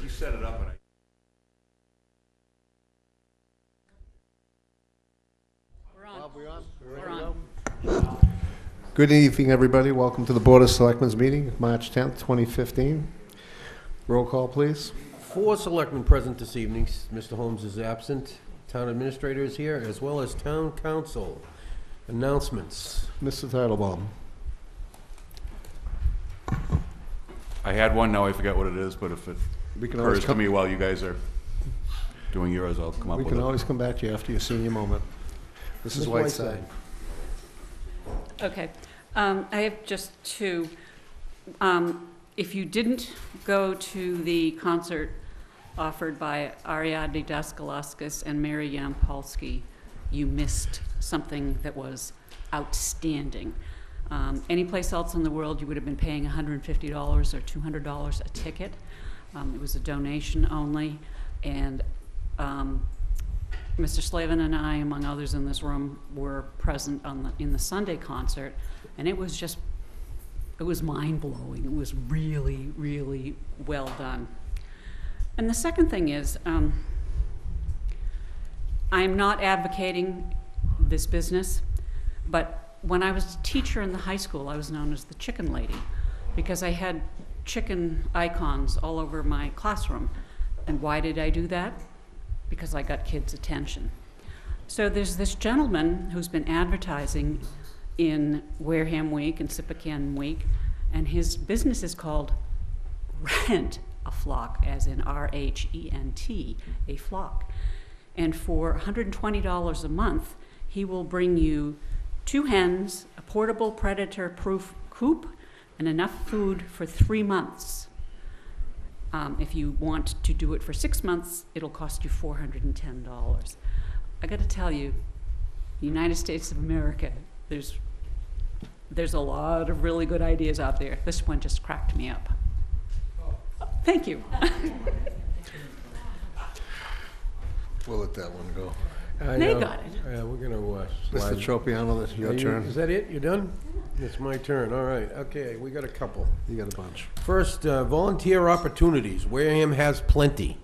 You set it up and We're on. Good evening, everybody. Welcome to the Board of Selectmen's meeting, March 10th, 2015. Roll call, please. 4 selectmen present this evening. Mr. Holmes is absent. Town administrator is here, as well as town council. Announcements. Mr. Titlebaum. I had one, now I forget what it is, but if it occurs to me while you guys are doing yours, I'll come up with it. We can always come back to you after your senior moment. Mrs. Whiteside. Okay. I have just 2. If you didn't go to the concert offered by Ariadne Daskalauskas and Mary Yampolsky, you missed something that was outstanding. Any place else in the world, you would have been paying $150 or $200 a ticket. It was a donation only, and Mr. Slavin and I, among others in this room, were present in the Sunday concert, and it was mind-blowing. It was really, really well done. And the second thing is, I'm not advocating this business, but when I was a teacher in the high school, I was known as the chicken lady because I had chicken icons all over my classroom. And why did I do that? Because I got kids' attention. So there's this gentleman who's been advertising in Wareham Week and Sippacan Week, and his business is called Rent a Flock, as in R-H-E-N-T, a flock. And for $120 a month, he will bring you 2 hens, a portable predator-proof coop, and enough food for 3 months. If you want to do it for 6 months, it'll cost you $410. I got to tell you, the United States of America, there's a lot of really good ideas out there. This one just cracked me up. Thank you. We'll let that one go. They got it. We're going to Mr. Tropiano, that's your turn. Is that it? You're done? It's my turn. All right. Okay, we got a couple. You got a bunch. First, volunteer opportunities. Wareham has plenty,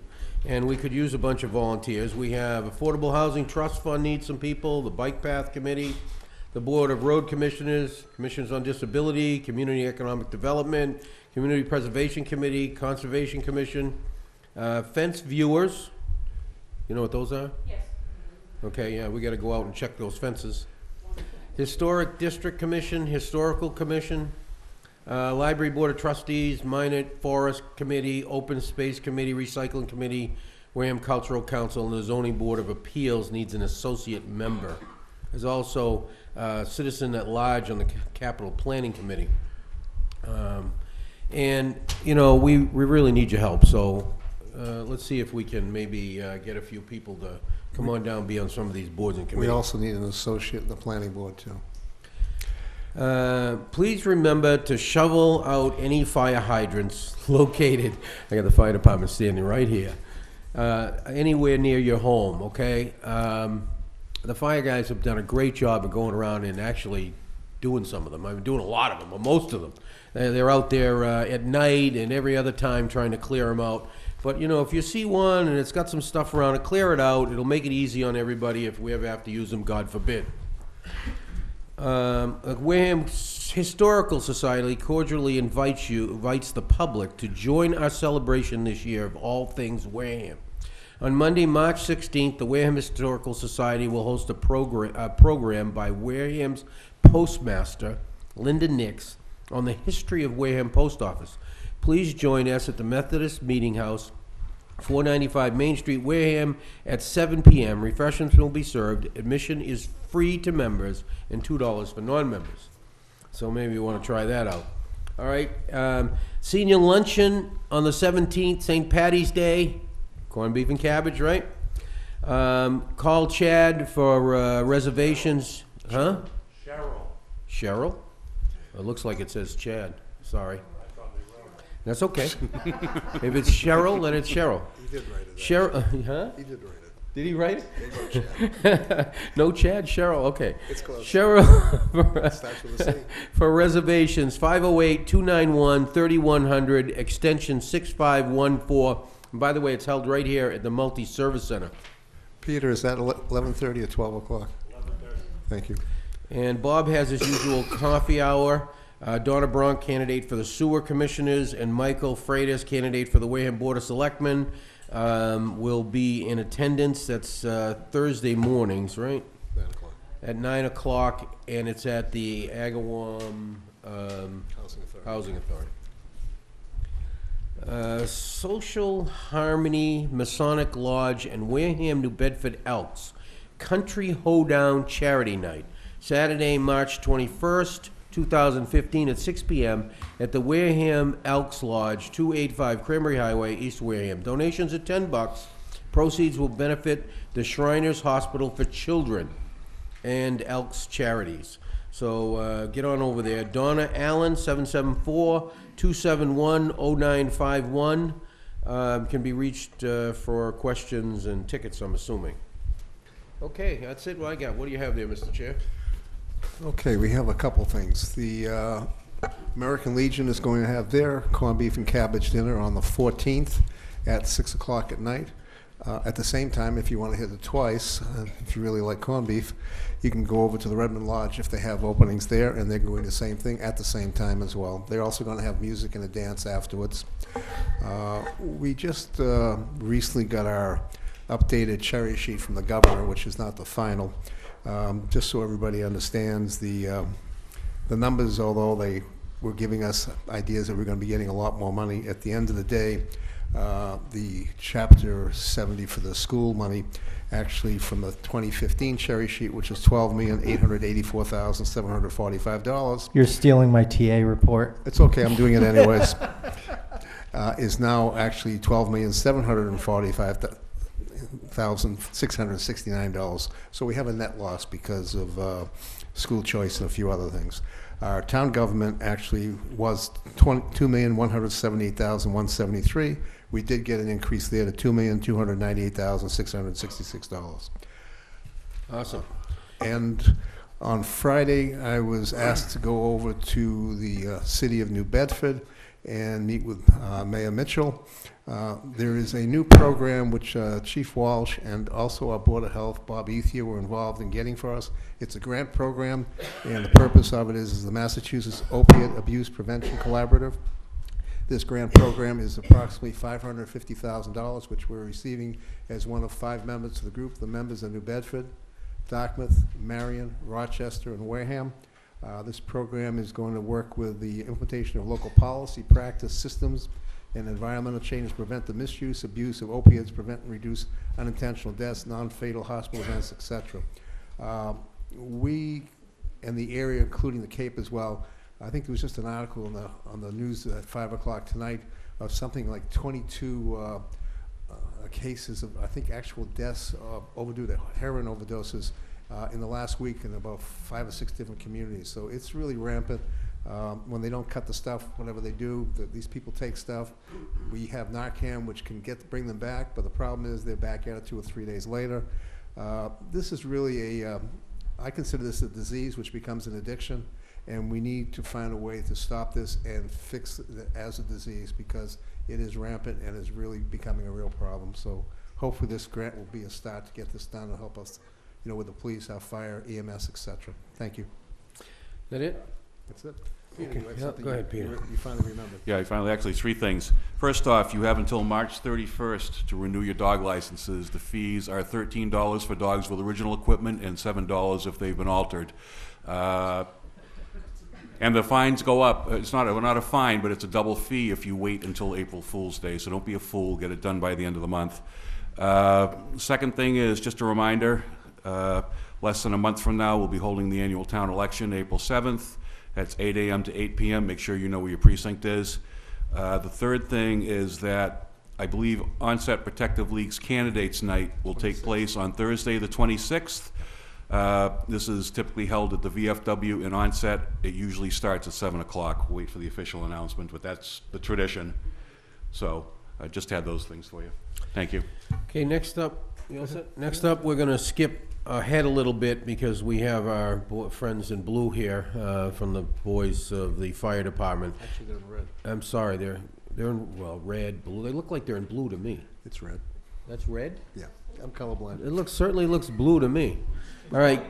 and we could use a bunch of volunteers. We have Affordable Housing Trust Fund needs some people, the Bike Path Committee, the Board of Road Commissioners, Commissions on Disability, Community Economic Development, Community Preservation Committee, Conservation Commission, fence viewers. You know what those are? Yes. Okay, yeah, we got to go out and check those fences. Historic District Commission, Historical Commission, Library Board of Trustees, Minot Forest Committee, Open Space Committee, Recycling Committee, Wareham Cultural Council, and the Zoning Board of Appeals needs an associate member. There's also Citizen at Large on the Capital Planning Committee. And, you know, we really need your help, so let's see if we can maybe get a few people to come on down and be on some of these boards and committees. We also need an associate in the planning board, too. Please remember to shovel out any fire hydrants located, I got the fire department standing right here, anywhere near your home, okay? The fire guys have done a great job of going around and actually doing some of them. I'm doing a lot of them, or most of them. They're out there at night and every other time trying to clear them out. But, you know, if you see one and it's got some stuff around it, clear it out. It'll make it easy on everybody if we ever have to use them, God forbid. Wareham Historical Society cordially invites the public to join our celebration this year of all things Wareham. On Monday, March 16th, the Wareham Historical Society will host a program by Wareham's postmaster, Linda Nix, on the history of Wareham Post Office. Please join us at the Methodist Meeting House, 495 Main Street, Wareham, at 7 p.m. Refreshments will be served. Admission is free to members and $2 for non-members. So maybe you want to try that out. All right. Senior luncheon on the 17th, St. Patty's Day. Corned beef and cabbage, right? Call Chad for reservations. Huh? Cheryl? It looks like it says Chad. Sorry. That's okay. If it's Cheryl, then it's Cheryl. He did write it. Cheryl, huh? He did write it. Did he write it? He wrote Chad. No Chad, Cheryl, okay. It's close. Cheryl Starts with a C. for reservations, 508-291-3100, extension 6514, And by the way, it's held right here at the Multi-Service Center. Peter, is that 11:30 or 12 o'clock? 11:30. Thank you. And Bob has his usual coffee hour. Donna Bronk, candidate for the Sewer Commissioners, and Michael Freitas, candidate for the Wareham Board of Selectmen, will be in attendance. That's Thursday mornings, right? 9 o'clock. At 9 o'clock, and it's at the Agawam Housing Authority. Social Harmony Masonic Lodge and Wareham, New Bedford Elks Country Hoedown Charity Night, Saturday, March 21st, 2015 at 6 p.m. at the Wareham Elks Lodge, 285 Cranberry Highway, East Wareham. Donations are $10. Proceeds will benefit the Shriners Hospital for Children and Elks Charities. So get on over there. Donna Allen, 774-271-0951, can be reached for questions and tickets, I'm assuming. Okay, that's it. What I got. What do you have there, Mr. Chair? Okay, we have a couple things. The American Legion is going to have their corned beef and cabbage dinner on the 14th at 6 o'clock at night. At the same time, if you want to hit it twice, if you really like corned beef, you can go over to the Redmond Lodge if they have openings there, and they're doing the same thing at the same time as well. They're also going to have music and a dance afterwards. We just recently got our updated cherry sheet from the governor, which is not the final. Just so everybody understands the numbers, although they were giving us ideas that we're going to be getting a lot more money, at the end of the day, the Chapter 70 for the school money, actually from the 2015 cherry sheet, which is $12,884,745. You're stealing my TA report. It's okay, I'm doing it anyways. Is now actually $12,745,669. So we have a net loss because of school choice and a few other things. Our town government actually was $2,178,173. We did get an increase there to $2,298,666. Awesome. And on Friday, I was asked to go over to the city of New Bedford and meet with Mayor Mitchell. There is a new program which Chief Walsh and also our Board of Health, Bob Ethia, were involved in getting for us. It's a grant program, and the purpose of it is the Massachusetts Opiate Abuse Prevention Collaborative. This grant program is approximately $550,000, which we're receiving as one of 5 members of the group. The members are New Bedford, Dartmouth, Marion, Rochester, and Wareham. This program is going to work with the implementation of local policy, practice, systems, and environmental change to prevent the misuse, abuse of opiates, prevent and reduce unintentional deaths, non-fatal hospital events, etc. We, and the area, including the Cape as well, I think there was just an article on the news at 5 o'clock tonight of something like 22 cases of, I think, actual deaths overdue to heroin overdoses in the last week in about 5 or 6 different communities. So it's really rampant. When they don't cut the stuff, whatever they do, these people take stuff. We have Narcan, which can bring them back, but the problem is they're back at it 2 or 3 days later. This is really I consider this a disease which becomes an addiction, and we need to find a way to stop this and fix it as a disease, because it is rampant and is really becoming a real problem. So hopefully this grant will be a start to get this done and help us, with the police, our fire, EMS, etc. Thank you. Is that it? That's it. Okay. Yeah, go ahead, Peter. You finally remembered. Yeah, actually 3 things. First off, you have until March 31st to renew your dog licenses. The fees are $13 for dogs with original equipment and $7 if they've been altered. And the fines go up. It's not a fine, but it's a double fee if you wait until April Fool's Day. So don't be a fool. Get it done by the end of the month. Second thing is just a reminder. Less than a month from now, we'll be holding the annual town election, April 7th. That's 8 a.m. to 8 p.m. Make sure you know where your precinct is. The third thing is that I believe Onset Protective League's Candidates Night will take place on Thursday, the 26th. This is typically held at the VFW in Onset. It usually starts at 7 o'clock. We'll wait for the official announcement, but that's the tradition. So I just had those things for you. Thank you. Okay, next up, next up, we're going to skip ahead a little bit because we have our friends in blue here from the boys of the fire department. Actually, they're in red. I'm sorry, they're They're in, well, red, blue. They look like they're in blue to me. It's red. That's red? Yeah, I'm colorblind. It certainly looks blue to me. All right,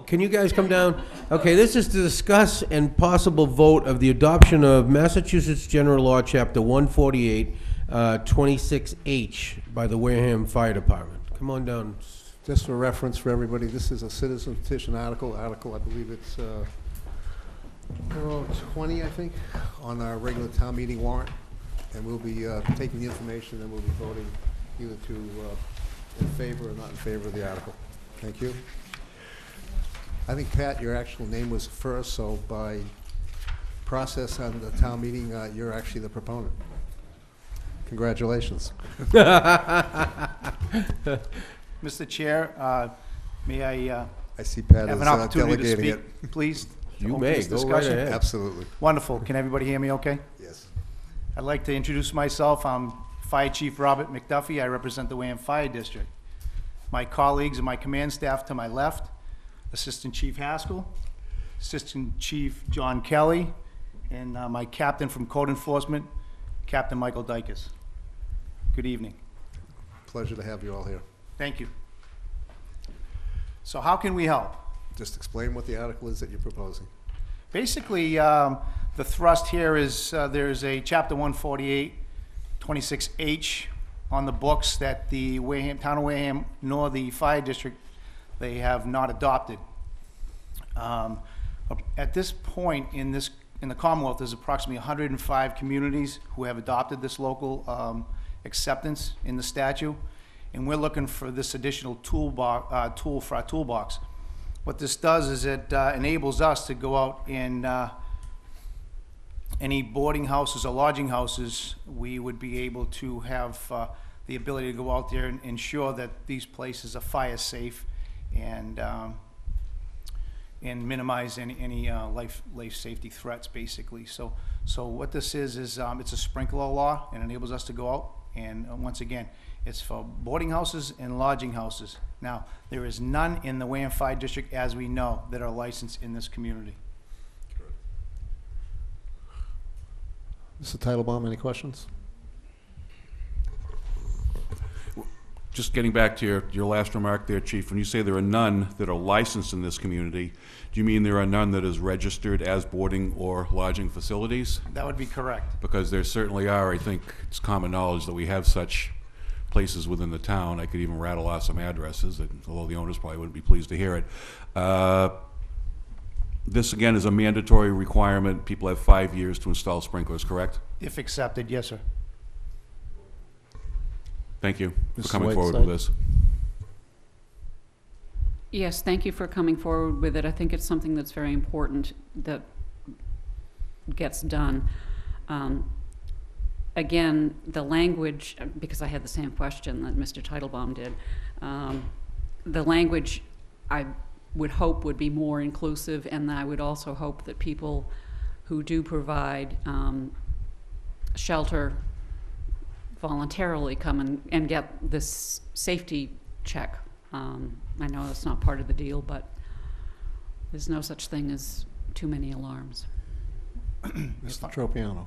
can you guys come down? Okay, this is to discuss and possible vote of the adoption of Massachusetts General Law, Chapter 148, 26H by the Wareham Fire Department. Come on down. Just for reference for everybody, this is a citizen petition article. I believe it's 20, I think, on our regular town meeting warrant. And we'll be taking the information and we'll be voting either in favor or not in favor of the article. Thank you. I think, Pat, your actual name was first, so by process on the town meeting, you're actually the proponent. Congratulations. Mr. Chair, may I I see Pat have is an opportunity to delegating speak, it. please? You Open may, this go right discussion. ahead. Absolutely. Wonderful. Can everybody hear me okay? Yes. I'd like to introduce myself. I'm Fire Chief Robert McDuffie. I represent the Wareham Fire District. My colleagues and my command staff to my left, Assistant Chief Haskell, Assistant Chief John Kelly, and my captain from Code Enforcement, Captain Michael Dykes. Good evening. Pleasure to have you all here. Thank you. So how can we help? Just explain what the article is that you're proposing. Basically, the thrust here is there's a Chapter 148, 26H on the books that the Wareham, Town of Wareham, nor the Fire District, they have not adopted. At this point in the Commonwealth, there's approximately 105 communities who have adopted this local acceptance in the statute, and we're looking for this additional tool for our toolbox. What this does is it enables us to go out in any boarding houses or lodging houses. We would be able to have the ability to go out there and ensure that these places are fire safe and minimize any life safety threats, basically. So what this is it's a sprinkler law and enables us to go out, and once again, it's for boarding houses and lodging houses. Now, there is none in the Wareham Fire District, as we know, that are licensed in this community. Mr. Titlebaum, any questions? Just getting back to your last remark there, Chief, when you say there are none that are licensed in this community, do you mean there are none that is registered as boarding or lodging facilities? That would be correct. Because there certainly are. I think it's common knowledge that we have such places within the town. I could even rattle off some addresses, although the owners probably wouldn't be pleased to hear it. This, again, is a mandatory requirement. People have 5 years to install sprinklers, correct? If accepted, yes, sir. Thank you for Mrs. coming forward Whiteside? with this. Yes, thank you for coming forward with it. I think it's something that's very important that gets done. Again, the language, because I had the same question that Mr. Titlebaum did, the language I would hope would be more inclusive, and I would also hope that people who do provide shelter voluntarily come and get this safety check. I know that's not part of the deal, but there's no such thing as too many alarms. Mr. Tropiano.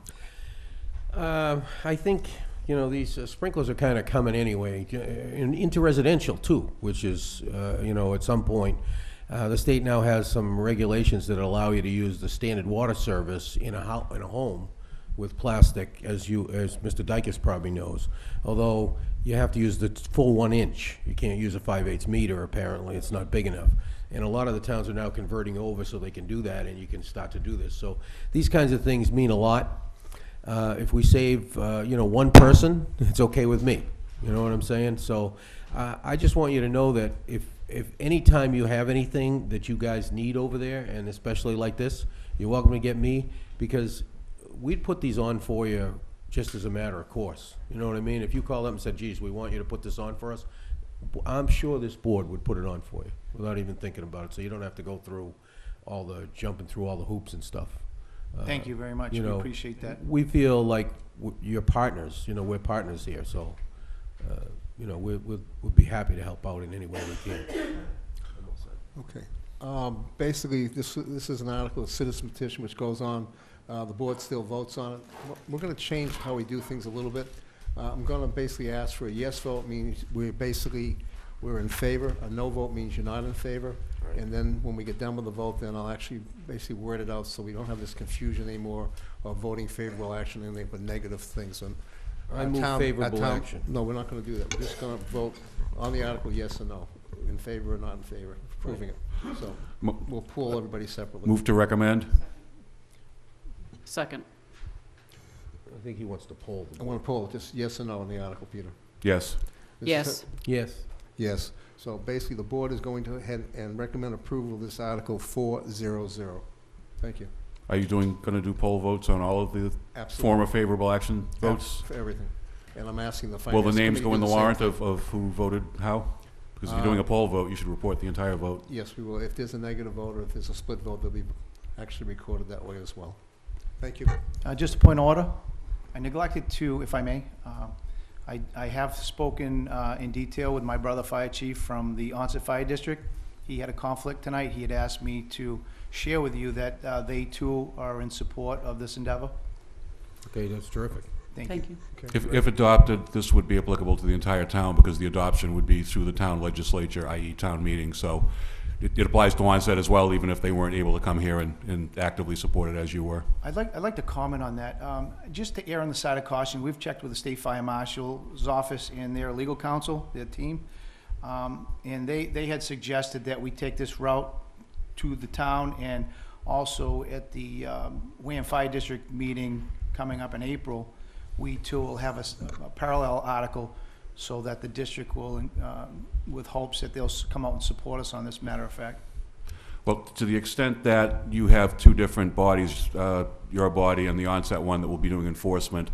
I think, these sprinklers are kind of coming anyway, into residential too, which is, at some point, the state now has some regulations that allow you to use the standard water service in a home with plastic, as Mr. Dykes probably knows. Although you have to use the full 1 inch. You can't use a 5/8 meter, apparently. It's not big enough. And a lot of the towns are now converting over so they can do that, and you can start to do this. So these kinds of things mean a lot. If we save, one person, it's okay with me. You know what I'm saying? So I just want you to know that if any time you have anything that you guys need over there, and especially like this, you're welcome to get me, because we'd put these on for you just as a matter of course. You know what I mean? If you called up and said, geez, we want you to put this on for us, I'm sure this board would put it on for you without even thinking about it, so you don't have to go through jumping through all the hoops and stuff. Thank you very much. We appreciate that. We feel like you're partners. We're partners here, so we'll be happy to help out in any way we can. Okay. Basically, this is an article, a citizen petition, which goes on The board still votes on it. We're going to change how we do things a little bit. I'm going to basically ask for a yes vote, means we're in favor. A no vote means you're not in favor. And then when we get done with the vote, then I'll actually basically word it out so we don't have this confusion anymore of voting favorable action and they put negative things on. I move favorable action. No, we're not going to do that. We're just going to vote on the article, yes or no, in favor or not in favor, approving it. So we'll pool everybody separately. Move to recommend? Second. I think he wants to poll. I want to poll it, just yes or no on the article, Peter. Yes. Yes. Yes. Yes. So basically, the board is going to ahead and recommend approval of this article 400. Thank you. Are you gonna do poll votes on all of the Absolutely. former favorable action votes? For everything. And I'm asking the Will finance the names committee go to in do the same warrant thing. of who voted how? Because if you're doing a poll vote, you should report the entire vote. Yes, we will. If there's a negative vote or if there's a split vote, they'll be actually recorded that way as well. Thank you. Just a point of order. I neglected to, if I may, I have spoken in detail with my brother fire chief from the Onset Fire District. He had a conflict tonight. He had asked me to share with you that they too are in support of this endeavor. Okay, that's terrific. Thank you. Okay. If adopted, this would be applicable to the entire town because the adoption would be through the town legislature, i.e. town meeting. So it applies to Onset as well, even if they weren't able to come here and actively support it as you were. I'd like to comment on that. Just to err on the side of caution, we've checked with the State Fire Marshal's office and their legal counsel, their team, and they had suggested that we take this route to the town, and also at the Wareham Fire District meeting coming up in April, we too will have a parallel article so that the district will, with hopes that they'll come out and support us on this matter of fact. Well, to the extent that you have two different bodies, your body and the Onset one that will be doing enforcement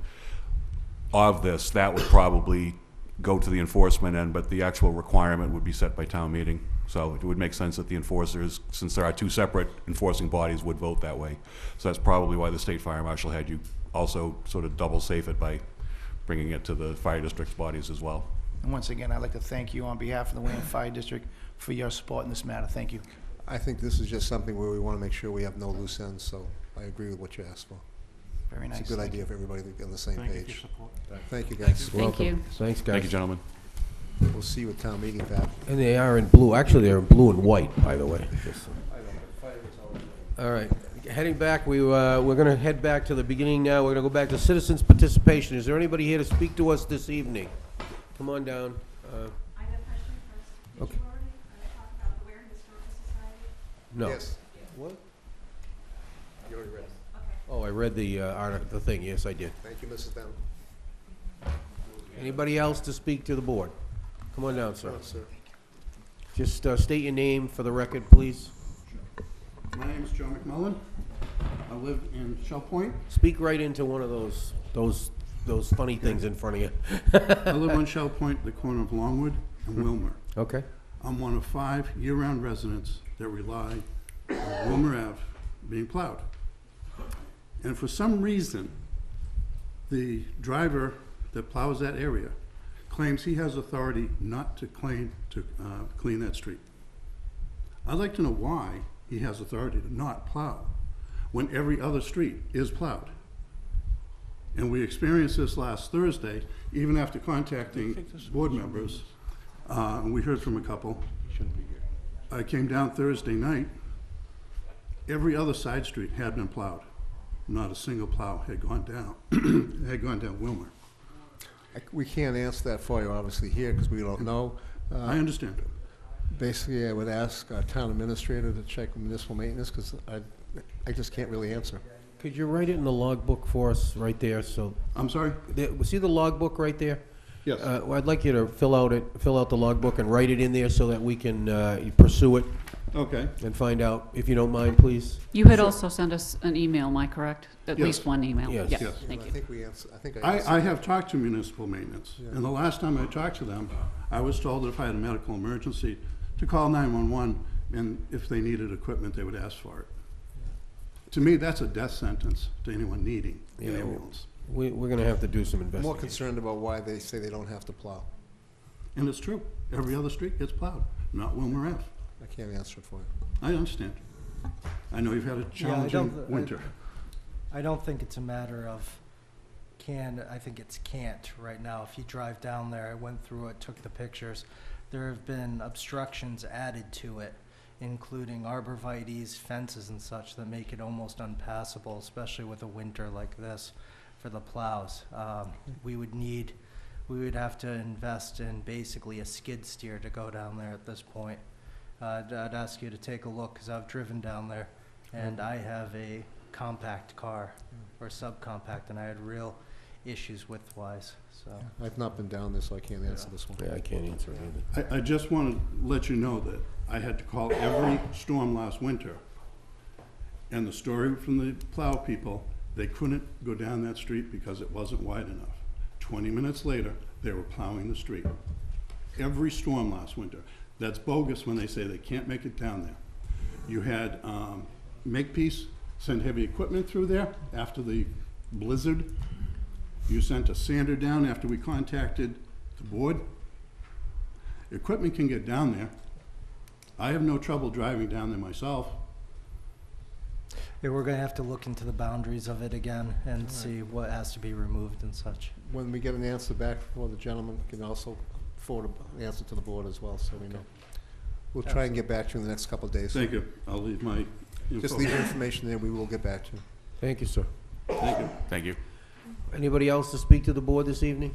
of this, that would probably go to the enforcement end, but the actual requirement would be set by town meeting. So it would make sense that the enforcers, since there are two separate enforcing bodies, would vote that way. So that's probably why the State Fire Marshal had you also sort of double safe it by bringing it to the fire district's bodies as well. And once again, I'd like to thank you on behalf of the Wareham Fire District for your support in this matter. Thank you. I think this is just something where we want to make sure we have no loose ends, so I agree with what you asked for. Very nice. It's a good Thank idea you. for everybody to be on the same Thank you page. for your support. Thank you, guys. Thank you. Thanks, guys. Thank you, gentlemen. We'll see you at town meeting, Pat. And they are in blue. Actually, they're in blue and white, by the way. All right. Heading back, we're going to head back to the beginning now. We're going to go back to citizens' participation. Is there anybody here to speak to us this evening? Come on down. I have a question first. Did Okay. you already talk about the Wareham Historical Society? No. Yes. What? You already read it. Okay. Oh, I read the thing. Yes, I did. Thank you, Mrs. Down. Anybody else to speak to the board? Come on down, sir. Sir. Just state your name for the record, please. My name is Joe McMullen. I live in Shell Point. Speak right into one of those funny things in front of you. I live on Shell Point, the corner of Longwood and Wilmer. Okay. I'm one of 5 year-round residents that rely on Wilmer Ave being plowed. And for some reason, the driver that plows that area claims he has authority not to clean that street. I'd like to know why he has authority to not plow when every other street is plowed. And we experienced this last Thursday, even after contacting board members, and we heard from a couple. I came down Thursday night, every other side street had been plowed. Not a single plow had gone down, had gone down Wilmer. We can't answer that for you, obviously, here, because we don't know. I understand. Basically, I would ask our town administrator to check municipal maintenance, because I just can't really answer. Could you write it in the logbook for us right there? So, I'm sorry? see the logbook right there? Yes. Well, I'd like you to fill out the logbook and write it in there so that we can pursue it Okay. and find out, if you don't mind, please. You had also sent us an email, am I correct? At Yes. least one email? Yes. Yeah, Yes. thank I you. think we answer, I think I answered. I have talked to municipal maintenance, and the last time I talked to them, I was told that if I had a medical emergency, to call 911, and if they needed equipment, they would ask for it. To me, that's a death sentence to anyone needing an Yeah. ambulance. We're going to have to do some More investigation. concerned about why they say they don't have to plow. And it's true. Every other street gets plowed, not Wilmer Ave. I can't answer it for you. I understand. I know you've had a challenging winter. I don't think it's a matter of I think it's can't right now. If you drive down there, I went through it, took the pictures. There have been obstructions added to it, including arborvitaes, fences and such that make it almost unpassable, especially with a winter like this for the plows. We would have to invest in basically a skid steer to go down there at this point. I'd ask you to take a look, because I've driven down there, and I have a compact car, or subcompact, and I had real issues width-wise, so. I've not been down there, so I can't answer this one. Yeah, I can't answer it either. I just want to let you know that I had to call every storm last winter. And the story from the plow people, they couldn't go down that street because it wasn't wide enough. 20 minutes later, they were plowing the street. Every storm last winter. That's bogus when they say they can't make it down there. You had Makepeace send heavy equipment through there after the blizzard. You sent a sander down after we contacted the board. Equipment can get down there. I have no trouble driving down there myself. Yeah, we're gonna have to look into the boundaries of it again and see what has to be removed and such. When we get an answer back from the gentleman, can also forward an answer to the board as well, so we know. We'll try and get back to you in the next couple of days. Thank you. I'll leave my info. Just leave your information there, we will get back to you. Thank you, sir. Thank you. Thank you. Anybody else to speak to the board this evening?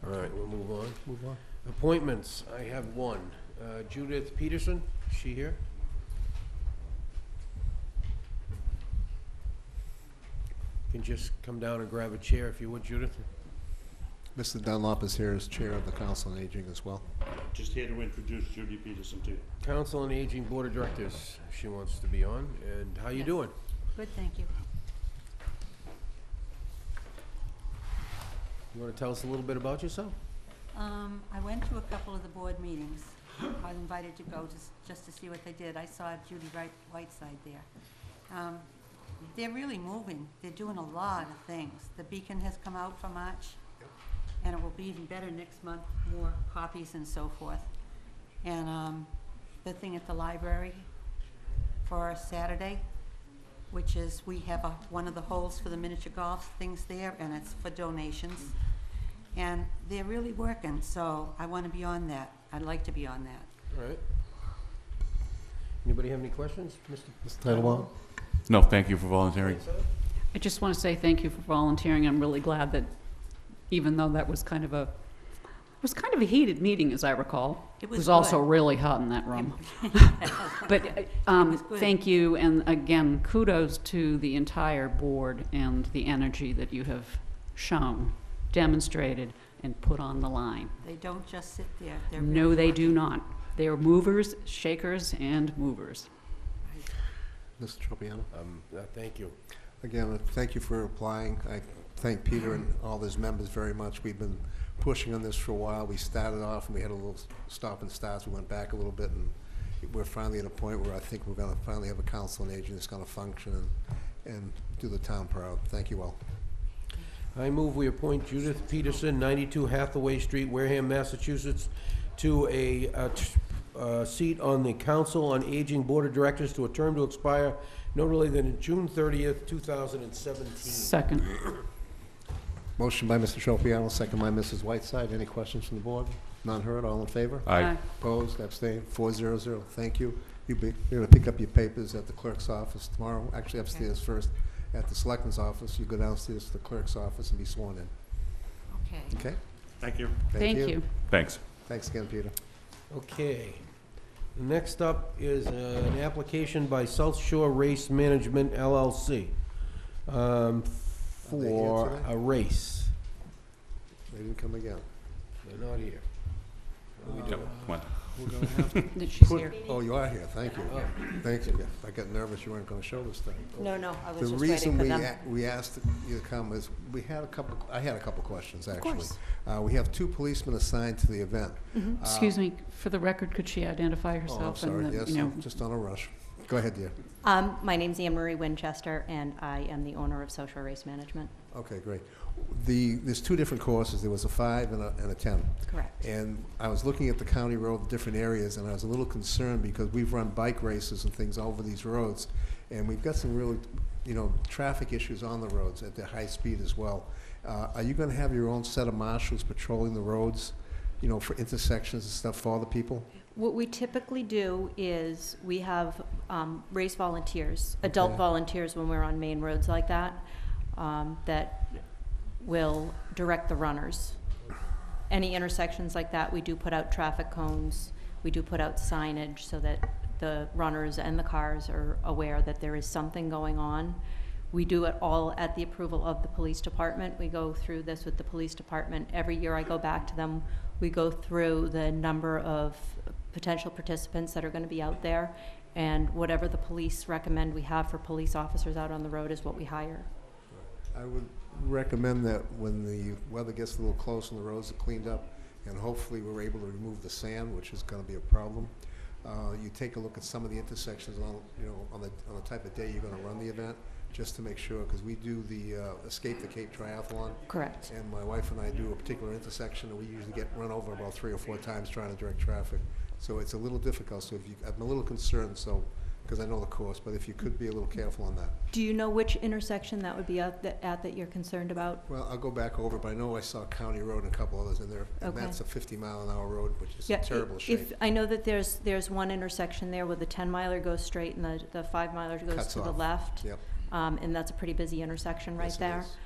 All right, we'll move on. Move on. Appointments, I have one. Judith Peterson, is she here? You can just come down and grab a chair if you would, Judith. Mr. Dunlop is here as Chair of the Council on Aging as well. Just here to introduce Judy Peterson to you. Council on Aging Board of Directors, she wants to be on. And how you Yes. doing? Good, thank you. You want to tell us a little bit about yourself? I went to a couple of the board meetings. I was invited to go just to see what they did. I saw Judy Whiteside there. They're really moving. They're doing a lot of things. The Beacon has come out for March, and it will be even better next month, more copies and so forth. And the thing at the library for Saturday, which is we have one of the holes for the miniature golf things there, and it's for donations. And they're really working, so I want to be on that. I'd like to be on that. All right. Anybody have any questions? Mr. Titlebaum? No, thank you for volunteering. I just want to say thank you for volunteering. I'm really glad that, even though that was kind of a heated meeting, as I recall. It It was was also good. really hot in that room. But was good. thank you, and again, kudos to the entire board and the energy that you have shown, demonstrated, and put on the line. They don't just sit there. They're No, really they do working. not. They are movers, shakers, and movers. Mr. Tropiano? Thank you. Again, thank you for applying. I thank Peter and all his members very much. We've been pushing on this for a while. We started off and we had a little stop and starts. We went back a little bit, and we're finally at a point where I think we're going to finally have a council on aging that's going to function and do the town proud. Thank you all. I move we appoint Judith Peterson, 92 Hathaway Street, Wareham, Massachusetts, to a seat on the Council on Aging Board of Directors to a term to expire no later than June 30th, 2017. Second. Motion by Mr. Tropiano, second by Mrs. Whiteside. Any questions from the board? None heard, all in favor? Aye. Opposed, abstained, 400. Thank you. You're going to pick up your papers at the clerk's office tomorrow, actually upstairs first, at the Selectmen's office. You go downstairs to the clerk's office and be sworn in. Okay. Okay? Thank you. Thank you. Thanks. Thanks again, Peter. Okay. Next up is an application by South Shore Race Management LLC for today? a race. They didn't come again. They're not here. Yep, come on. We're going to have to That she's here. Oh, you are here, thank you. Oh. Thank you. I got nervous you weren't going to show this thing. No, I The was just reason waiting for them. we asked you to come is, I had a couple questions, actually. course. We have 2 policemen assigned to the event. Excuse me, for the record, could she identify Oh, I'm herself? sorry, and yes, I'm just on a rush. Go ahead, dear. My name's Anne Marie Winchester, and I am the owner of Social Race Management. Okay, great. There's two different courses. There was a 5 and a 10. Correct. And I was looking at the county road, different areas, and I was a little concerned because we've run bike races and things over these roads, and we've got some really, traffic issues on the roads at the high speed as well. Are you going to have your own set of marshals patrolling the roads, for intersections and stuff for the people? What we typically do is we have race volunteers, adult Okay. volunteers when we're on main roads like that, that will direct the runners. Any intersections like that, we do put out traffic cones, we do put out signage so that the runners and the cars are aware that there is something going on. We do it all at the approval of the police department. We go through this with the police department. Every year I go back to them. We go through the number of potential participants that are going to be out there, and whatever the police recommend we have for police officers out on the road is what we hire. I would recommend that when the weather gets a little close and the roads are cleaned up, and hopefully we're able to remove the sand, which is going to be a problem, you take a look at some of the intersections on the type of day you're going to run the event, just to make sure, because we do the Escape the Cape Triathlon. Correct. And my wife and I do a particular intersection, and we usually get run over about 3 or 4 times trying to direct traffic. So it's a little difficult. So I'm a little concerned, because I know the course, but if you could be a little careful on that. Do you know which intersection that would be at that you're concerned about? Well, I'll go back over, but I know I saw County Road and a couple others in there, and Okay. that's a 50-mile-an-hour road, which is Yeah, in terrible shape. I know that there's one intersection there where the 10-miler goes straight and the 5-miler goes Cuts to the off. left. Yep. And that's a pretty busy intersection right Yes, it there. is.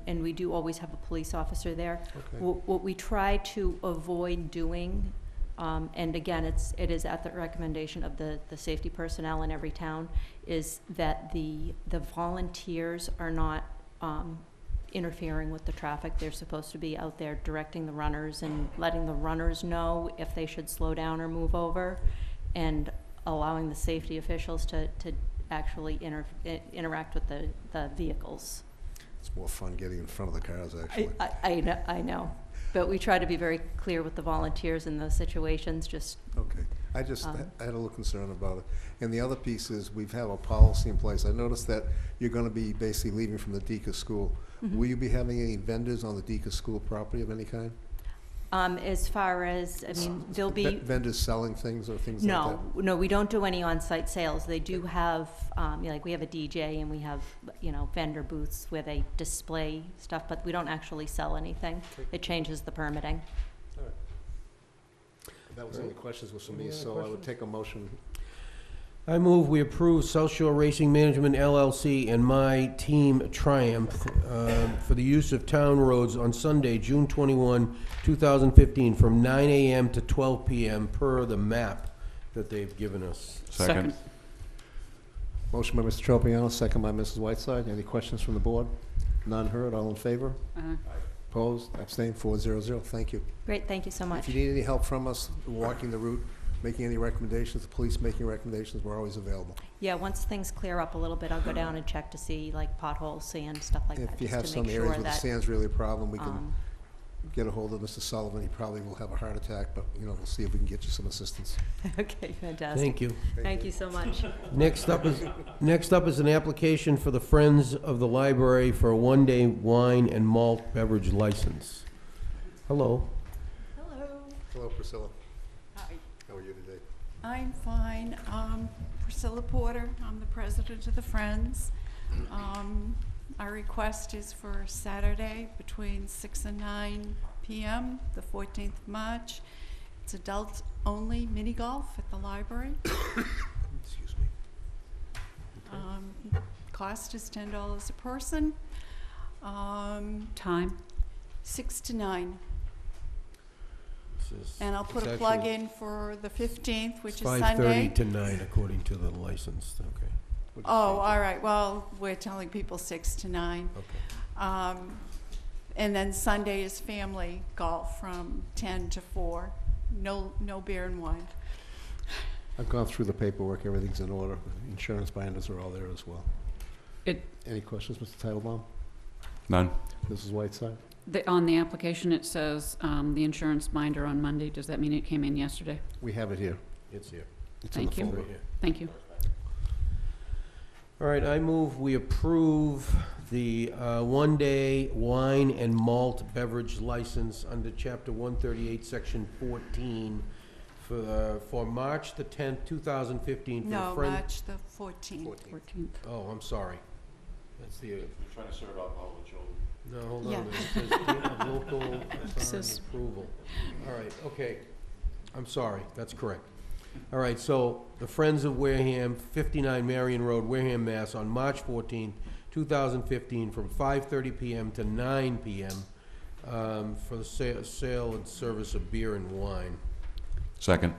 And we do always have a police officer there. Okay. What we try to avoid doing, and again, it is at the recommendation of the safety personnel in every town, is that the volunteers are not interfering with the traffic. They're supposed to be out there directing the runners and letting the runners know if they should slow down or move over, and allowing the safety officials to actually interact with the vehicles. It's more fun getting in front of the cars, actually. I know, but we try to be very clear with the volunteers in those situations, just, Okay. I had a little concern about it. And the other piece is, we have a policy in place. I noticed that you're going to be basically leaving from the Deacon School. Mm-hmm. Will you be having any vendors on the Deacon School property of any kind? as far as, there'll be. Vendors selling things or things like that? No, we don't do any on-site sales. They do have, we have a DJ and we have, vendor booths where they display stuff, but we don't actually sell anything. It changes the permitting. All right. That was the only questions was from me, so I would take a motion. I move we approve South Shore Racing Management LLC and My Team Triumph for the use of town roads on Sunday, June 21, 2015, from 9 a.m. to 12 p.m. per the map that they've given us. Second. Motion by Mr. Tropiano, second by Mrs. Whiteside. Any questions from the board? None heard, all in favor? Opposed, abstained, 4-0-0. Thank you. Great, thank you so much. If you need any help from us walking the route, making any recommendations, the police making recommendations, we're always available. Yeah, once things clear up a little bit, I'll go down and check to see, like, potholes, sand, stuff like that, If you just have to some make areas sure where the that, sand's really a problem, we can get a hold of Mr. Sullivan. He probably will have a heart attack, but, we'll see if we can get you some assistance. okay, fantastic. Thank you. Thank you so much. Next up is an application for the Friends of the Library for a one-day wine and malt beverage license. Hello. Hello. Hello, Priscilla. Hi. How are you today? I'm fine. Priscilla Porter. I'm the president of the Friends. Our request is for Saturday between 6 and 9 p.m., the 14th of March. It's adults-only mini golf at the library. Excuse me. Cost is $10 a person. Time? 6 to 9. This is- And I'll put it's a plug actually- in for the 15th, which is 5:30 Sunday. to 9, according to the license. Okay. Oh, all right. Well, we're telling people 6 to 9. Okay. And then Sunday is family golf from 10 to 4. No beer and wine. I've gone through the paperwork. Everything's in order. Insurance binders are all there as well. Any questions, Mr. Titlebaum? None. Mrs. Whiteside? On the application, it says the insurance binder on Monday. Does that mean it came in yesterday? We have it here. It's here. It's in the Thank you. folder. Right here. Thank you. All right, I move we approve the one-day wine and malt beverage license under Chapter 138, Section 14 for March the 10th, 2015. For No, the Friends. March the 14th. 14th. Oh, I'm sorry. That's the, You're trying to serve alcohol to children. no, hold on Yeah. a minute. It says date of local authority Says- approval. All right, okay. I'm sorry, that's correct. All right, so the Friends of Wareham, 59 Marion Road, Wareham, Mass., on March 14th, 2015, from 5:30 PM to 9 PM, for the sale and service of beer and wine. Second.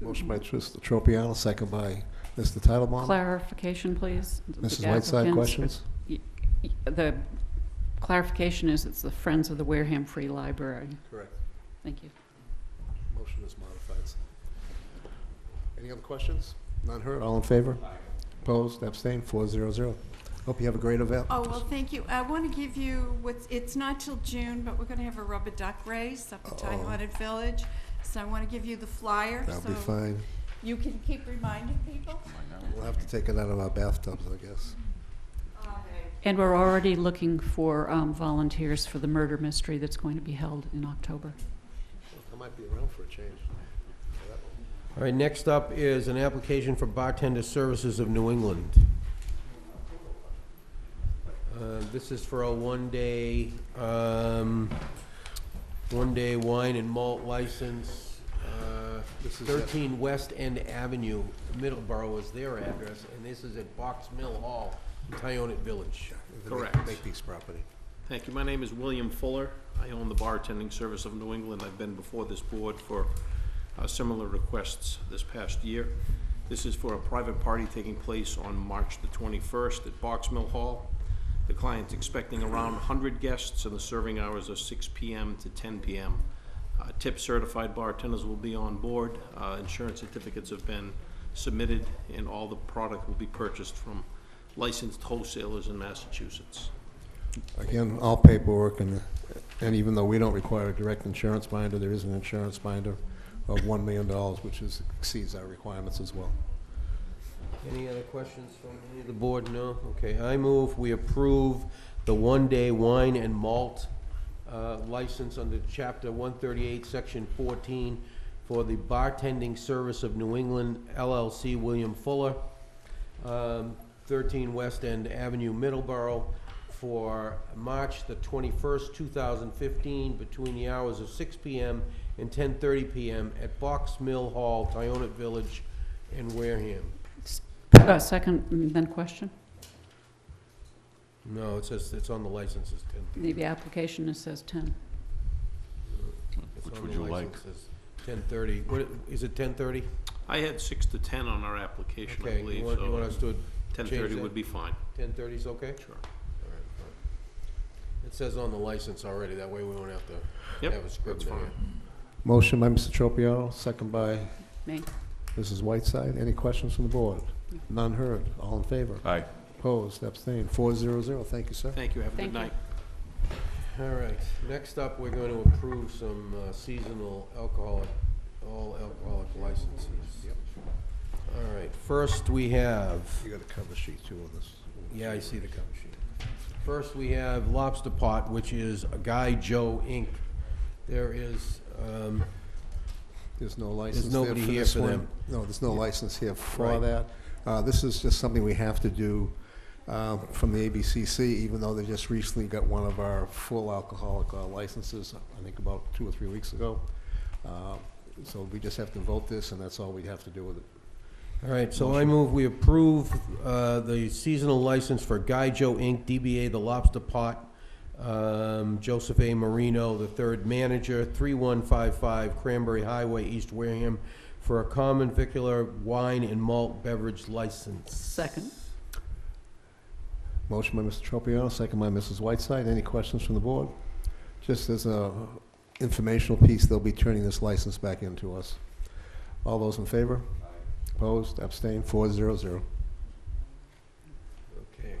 Motion by Mr. Tropiano, second by Mr. Titlebaum. Clarification, please. Mrs. The Whiteside, applicants- questions? The clarification is it's the Friends of the Wareham Free Library. Correct. Thank you. Motion is modified. Any other questions? None heard, all in favor? Opposed, abstained, 400. Hope you have a great event. Oh, well, thank you. I want to give you it's not till June, but we're going to have a rubber duck race up at Tyne Village. So I want to give you the flyer. That'll be so fine. You can keep reminding people. We'll have to take it out of our bathtubs, I guess. And we're already looking for volunteers for the murder mystery that's going to be held in October. I might be around for a change. All right, next up is an application for Bartender Services of New England. This is for a one-day wine and malt license. This is 13 West End Avenue, Middleborough is their address, and this is at Box Mill Hall, Tyonet Village. Correct. Make these property. Thank you. My name is William Fuller. I own the Bartending Service of New England. I've been before this board for similar requests this past year. This is for a private party taking place on March the 21st at Box Mill Hall. The client's expecting around 100 guests, and the serving hours are 6 p.m. to 10 p.m. Tip certified bartenders will be on board. Insurance certificates have been submitted, and all the product will be purchased from licensed wholesalers in Massachusetts. Again, all paperwork, and even though we don't require a direct insurance binder, there is an insurance binder of $1 million, which exceeds our requirements as well. Any other questions from any of the board? No? Okay, I move we approve the one-day wine and malt license under Chapter 138, Section 14 for the Bartending Service of New England, LLC, William Fuller, 13 West End Avenue, Middleborough, for March the 21st, 2015, between the hours of 6 p.m. and 10:30 p.m. at Box Mill Hall, Tyonet Village, in Wareham. Second, then question? No, it says, it's on the licenses, 10. The application, it says 10. It's Which on would the you like? licenses. 10:30. What, is it 10:30? I had 6 to 10 on our application, I Okay, believe, you want us so to 10:30 that? would be fine. 10:30 is okay? Sure. All right, fine. It says on the license already, that way we won't have to Yep, have a script that's in fine. it. Motion by Mr. Tropiano, second by Me? Mrs. Whiteside. Any questions from the board? None heard. All in favor? Aye. Opposed, abstained, 400. Thank you, sir. Thank you, have a Thank good you. night. All right, next up, we're going to approve some seasonal all alcoholic licenses. All right, first we have, You got a cover sheet too on this. yeah, I see the cover sheet. First, we have Lobster Pot, which is a Guy Joe Inc. There is, There's no license there nobody here this for one. them. No, there's no license here for Right. that. This is just something we have to do from the ABCC, even though they just recently got one of our full alcoholic licenses, I think about 2 or 3 weeks ago. So we just have to vote this, and that's all we have to do with it. all right, so I move we approve the seasonal license for Guy Joe Inc., DBA The Lobster Pot, Joseph A. Marino, the third manager, 3155 Cranberry Highway, East Wareham, for a common vicular wine and malt beverage license. Second. Motion by Mr. Tropiano, second by Mrs. Whiteside. Any questions from the board? Just as a informational piece, they'll be turning this license back into us. All those in favor? Opposed, abstained, 400. Okay.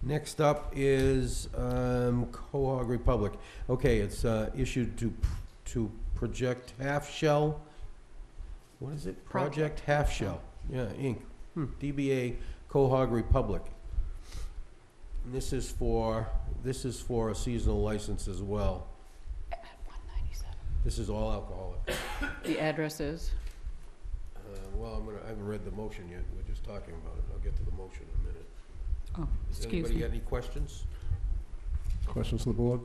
Next up is Quahog Republic. Okay, it's issued to Project Half Shell. What is it? Project Half Shell. Yeah, Inc. DBA Cohog Republic. And this is for a seasonal license as well. At 197. This is all alcoholic. The address is? Well, I haven't read the motion yet. We're just talking about it. I'll get to the motion in a minute. Oh, Does excuse anybody me. got any questions? Questions from the board?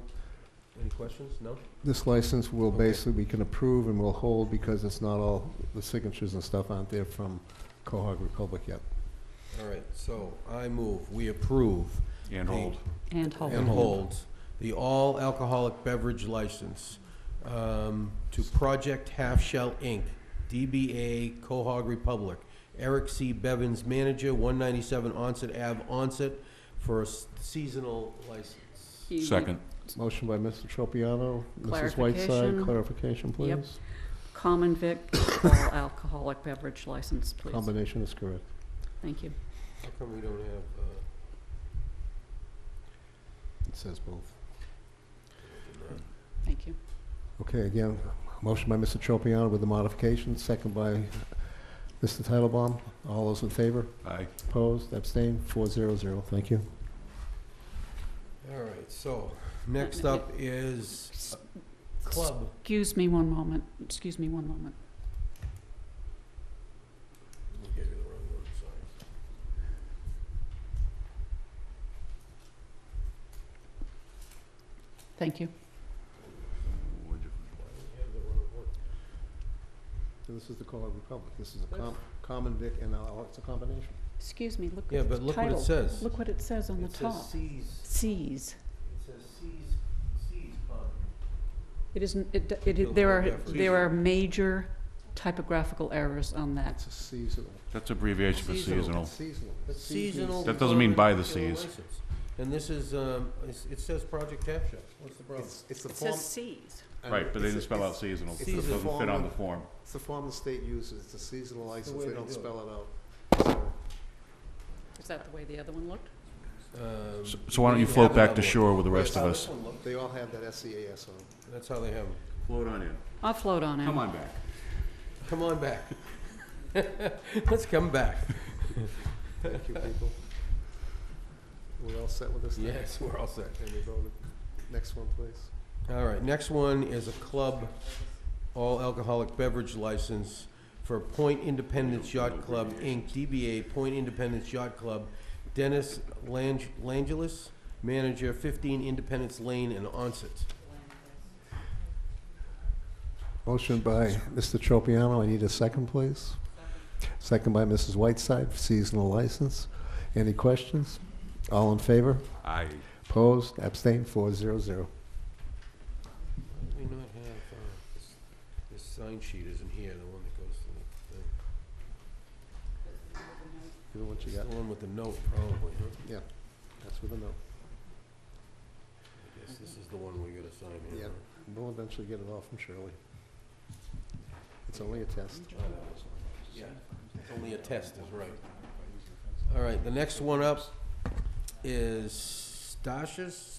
Any questions? No? This license will Okay. basically, we can approve and will hold because it's not all, the signatures and stuff aren't there from Cohog Republic yet. All right, so I move, we approve. And hold. And hold. And hold the all alcoholic beverage license to Project Half Shell Inc., DBA Cohog Republic, Eric C. Bevins, manager, 197 Onset Ave, Onset, for a seasonal license. Second. Motion by Mr. Tropiano, Mrs. Whiteside, Clarification. clarification, please. Yep. Common vic, all alcoholic beverage license, please. Combination is correct. Thank you. How come we don't have, It says both. Thank you. Okay, again, motion by Mr. Tropiano with the modification, second by Mr. Titlebaum. All those in favor? Aye. Opposed, abstained, 400. Thank you. all right, so, next up is club. Excuse me one moment. Excuse me one moment. We gave you the wrong one, sorry. Thank you. Why do we have the wrong one? This is the Cohog Republic. This is a common vic and it's a combination. Excuse me, look Yeah, at the but look what it title. says. Look what it says on the It top. says C's, C's. it says C's common. It isn't, You'll there have are, that for there are major typographical errors on that. It's a seasonal. That's abbreviation for seasonal. Seasonal. It's seasonal. That doesn't mean by the particular Cs. license. And this is, it says Project Half Shell. What's the problem? It's the It form. says C's. Right, but they didn't spell out seasonal. it's It the doesn't form fit on of- the form. It's the form the state uses. It's a seasonal the license. way They they don't do it. spell it out. Is that the way the other one looked? So why don't you have float back another to one. shore with the rest That's of how us? this one looks. They all have that SCAS on. That's how they have them. Float on in. I'll float on in. Come on back. Come on back. Let's come back. Thank you, people. We're all set with this? now? Yes, we're all set. Can we go to next one, please? All right, next one is a club, all alcoholic beverage license for Point Independence Yacht Club, Inc., DBA Point Independence Yacht Club, Dennis Langelis, manager, 15 Independence Lane in Onset. Motion by Mr. Tropiano. I need a second, please. Second by Mrs. Whiteside, for seasonal license. Any questions? All in favor? Aye. Opposed? Abstained? 400. Why do we not have, this sign sheet isn't here, the one that goes to the thing. Give it what you It's got. the one with the note, probably, huh? Yeah, that's with a note. I guess this is the one we gotta sign here. Yeah. We'll eventually get it all from Shirley. It's only a test. Yeah, it's only a test, is right. All right, the next one up is Stashes,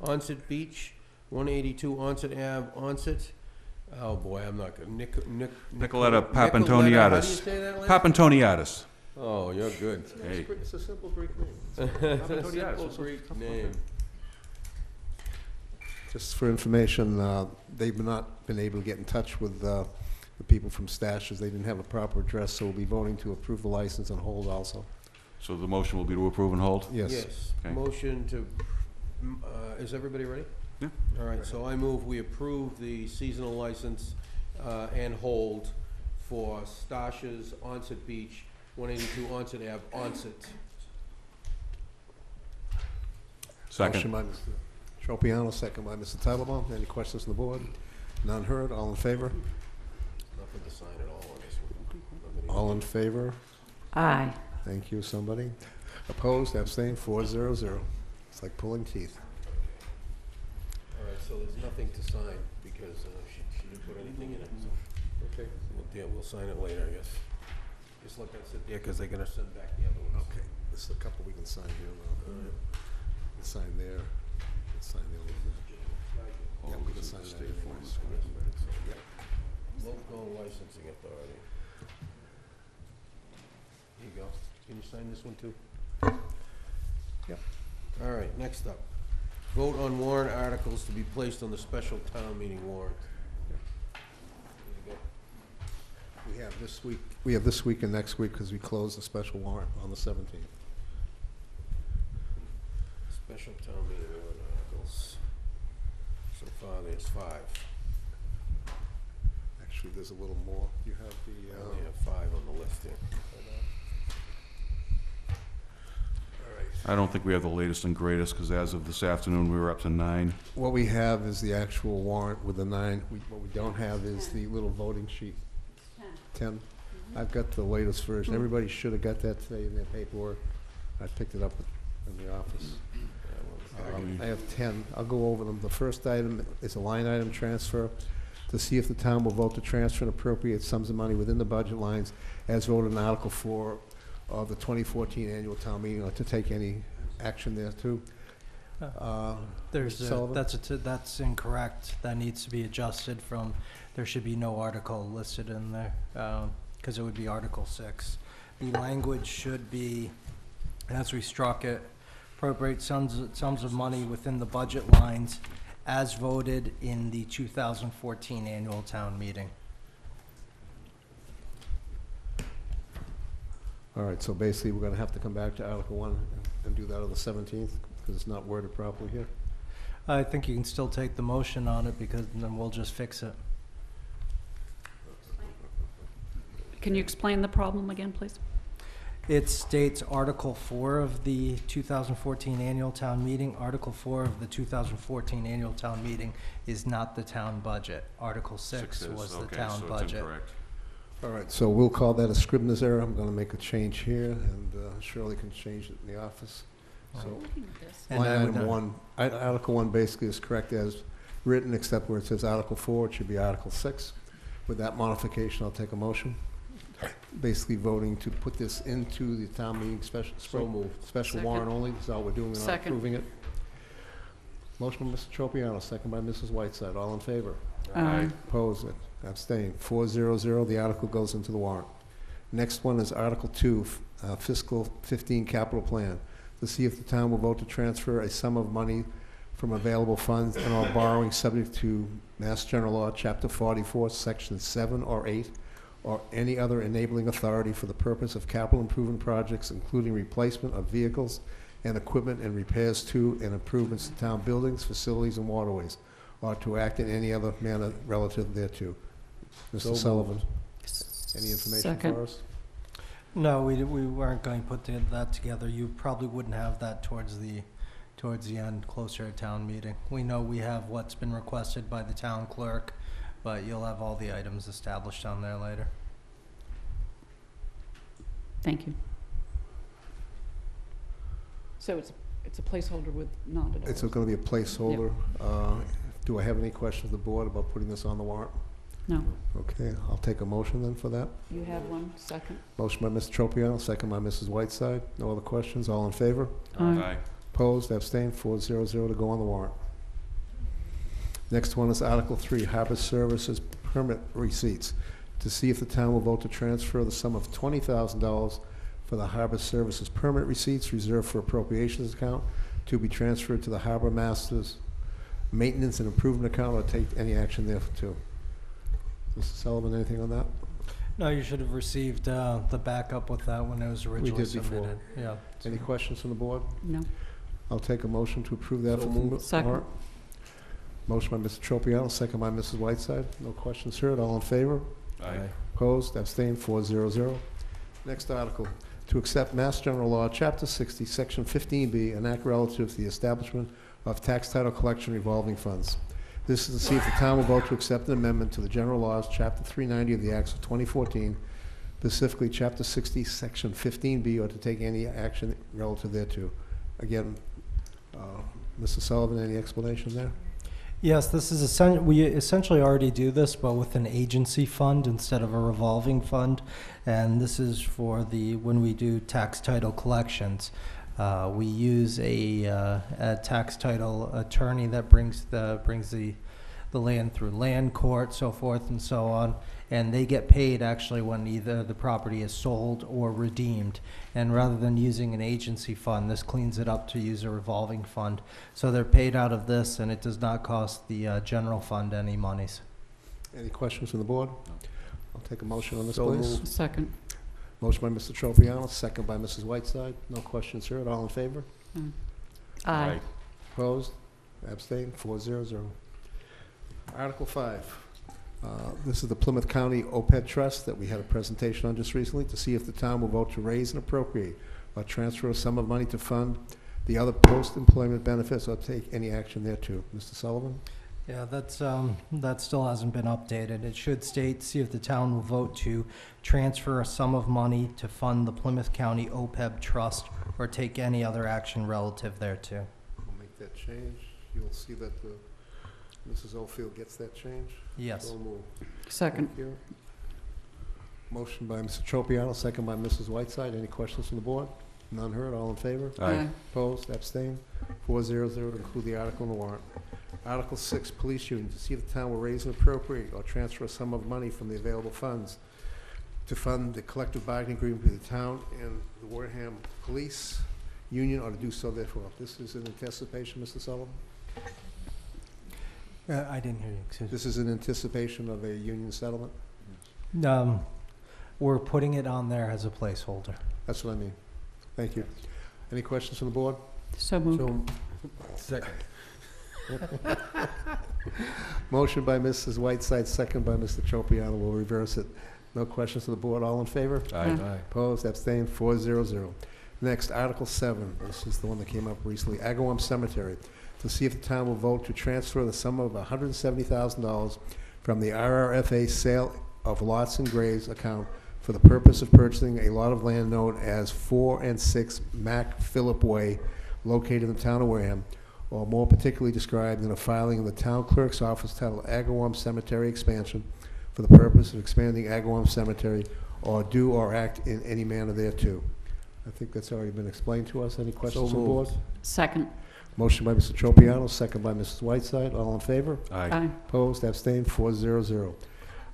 Onset Beach, 182 Onset Ave, Onset. Oh, boy, I'm not good. Nicoletta Nicoletta, how do you Papantoniadis. say that last? Papantoniadis. Oh, you're good. Hey. It's a simple Greek name. Simple Greek name. Just for information, they've not been able to get in touch with the people from Stashes. They didn't have a proper address, so we'll be voting to approve the license and hold also. So the motion will be to approve and hold? Yes. Yes, Okay. motion to, is everybody ready? Yeah. All right, so I move we approve the seasonal license and hold for Stashes, Onset Beach, 182 Onset Ave, Onset. Second. Motion by Mr. Tropiano, second by Mr. Titlebaum. Any questions on the board? None heard. All in favor? Nothing to sign at all on this one. All in favor? Aye. Thank you. Somebody? Opposed? Abstained? 400. It's like pulling teeth. All right, so there's nothing to sign because she didn't put anything in it, so Okay. we'll sign it later, I guess. Just let that sit there because they're gonna send back the other ones. Okay. This is a couple we can sign here. Sign there. Sign there a little bit. Yeah, we can sign that here for us. Local licensing authority. Can you sign this one too? Yep. All right, next up. Vote on warrant articles to be placed on the special town meeting warrant. There you go. We have this week and next week because we close the special warrant on the 17th. Special town meeting warrant articles. So far, there's 5. Actually, there's a little more. You have I only have 5 on the list here. I don't think we have the latest and greatest, because as of this afternoon, we were up to 9. What we have is the actual warrant with the 9. What we don't have is the little voting sheet. 10. I've got the latest version. Everybody should have got that today in their paperwork. I picked it up in the office. I have 10. I'll go over them. The first item is a line item transfer to see if the town will vote to transfer and appropriate sums of money within the budget lines as voted in Article 4 of the 2014 annual town meeting, or to take any action there too. There's Mr. Sullivan? that's incorrect. That needs to be adjusted from, there should be no article listed in there, because it would be Article 6. The language should be, as we struck it, appropriate sums of money within the budget lines as voted in the 2014 annual town meeting. All right, so basically, we're gonna have to come back to Article 1 and do that on the 17th, because it's not worded properly here. I think you can still take the motion on it, because then we'll just fix it. Can you explain the problem again, please? It states Article 4 of the 2014 annual town meeting. Article 4 of the 2014 annual town meeting is not the town budget. Article 6 was the town budget. All right, so we'll call that a Scribner's error. I'm gonna make a change here, and Shirley can change it in the office. So, And line I would item not- 1, Article 1 basically is correct as written, except where it says Article 4, it should be Article 6. With that modification, I'll take a motion. Basically voting to put this into the town meeting special moved. special Second. warrant only. That's all we're doing, we're not Second. approving it. Motion by Mr. Tropiano, second by Mrs. Whiteside. All in favor? Aye. Opposed? Abstained. 400. The article goes into the warrant. Next one is Article 2, fiscal 15 capital plan. To see if the town will vote to transfer a sum of money from available funds and all borrowing subject to Mass General Law, Chapter 44, Section 7 or 8, or any other enabling authority for the purpose of capital improvement projects, including replacement of vehicles and equipment and repairs to and improvements to town buildings, facilities, and waterways, or to act in any other manner relative thereto. So Mr. Sullivan, moved. any information Second. for us? No, we weren't going to put that together. You probably wouldn't have that towards the end, closer to town meeting. We know we have what's been requested by the town clerk, but you'll have all the items established on there later. Thank you. So it's a placeholder with not a dollar. It's going to be a placeholder. Do I have any questions of the board about putting this on the warrant? No. Okay, I'll take a motion then for that. You have one, second? Motion by Mr. Tropiano, second by Mrs. Whiteside. No other questions? All in favor? Aye. Opposed, abstained, 400 to go on the warrant. Next one is Article 3, Harbor Services Permit Receipts. To see if the town will vote to transfer the sum of $20,000 for the Harbor Services Permit Receipts reserved for appropriations account to be transferred to the Harbor Masters Maintenance and Improvement account, or take any action there too. Mr. Sullivan, anything on that? No, you should have received the backup with that when it was originally did before. submitted. Yeah. Any questions from the board? No. I'll take a motion to approve that So from moved. the Second. warrant. Motion by Mr. Tropiano, second by Mrs. Whiteside. No questions heard. All in favor? Aye. Opposed? Abstained? 400. Next article, to accept Mass General Law, Chapter 60, Section 15B, an act relative to the establishment of tax title collection revolving funds. This is to see if the town will vote to accept an amendment to the general laws, Chapter 390 of the Acts of 2014, specifically Chapter 60, Section 15B, or to take any action relative thereto. Again, Mr. Sullivan, any explanation there? Yes, this is we essentially already do this, but with an agency fund instead of a revolving fund, and this is for when we do tax title collections. We use a tax title attorney that brings the the land through land court, so forth and so on. And they get paid actually when either the property is sold or redeemed. And rather than using an agency fund, this cleans it up to use a revolving fund. So they're paid out of this, and it does not cost the general fund any monies. Any questions from the board? I'll take a motion on this, So please. moved. Second. Motion by Mr. Tropiano, second by Mrs. Whiteside. No questions heard. All in favor? Aye. Opposed? Abstained? 4-0-0. Article 5. This is the Plymouth County OPEB Trust that we had a presentation on just recently, to see if the town will vote to raise and appropriate or transfer a sum of money to fund the other post-employment benefits or take any action thereto. Mr. Sullivan? Yeah, that still hasn't been updated. It should state, see if the town will vote to transfer a sum of money to fund the Plymouth County OPEB Trust or take any other action relative thereto. We'll make that change. You'll see that Mrs. Oldfield gets that change. Yes. So moved. Second. Thank you. Motion by Mr. Tropiano, second by Mrs. Whiteside. Any questions from the board? None heard. All in favor? Aye. Opposed? Abstained? 4-0-0 to include the article in the warrant. Article 6, Police Union, to see if the town will raise and appropriate or transfer a sum of money from the available funds to fund the collective bargaining agreement between the town and the Wareham Police Union, or to do so therefore. This is in anticipation, Mr. Sullivan? I didn't hear you, excuse me. This is in anticipation of a union settlement? We're putting it on there as a placeholder. That's what I mean. Thank you. Any questions from the board? So moved. Second. Motion by Mrs. Whiteside, second by Mr. Tropiano. We'll reverse it. No questions from the board. All in favor? Aye. Opposed, abstained, 4-0-0. Next, Article 7. This is the one that came up recently. Agawam Cemetery. To see if the town will vote to transfer the sum of $170,000 from the RRFA sale of lots and graves account for the purpose of purchasing a lot of land known as 4 and 6 Mac Phillip Way, located in the town of Wareham, or more particularly described in a filing in the town clerk's office titled Agawam Cemetery Expansion, for the purpose of expanding Agawam Cemetery, or do or act in any manner thereto. I think that's already been explained to us. Any questions from the board? Second. Motion by Mr. Tropiano, second by Mrs. Whiteside. All in favor? Aye. Opposed, abstained, 4-0-0.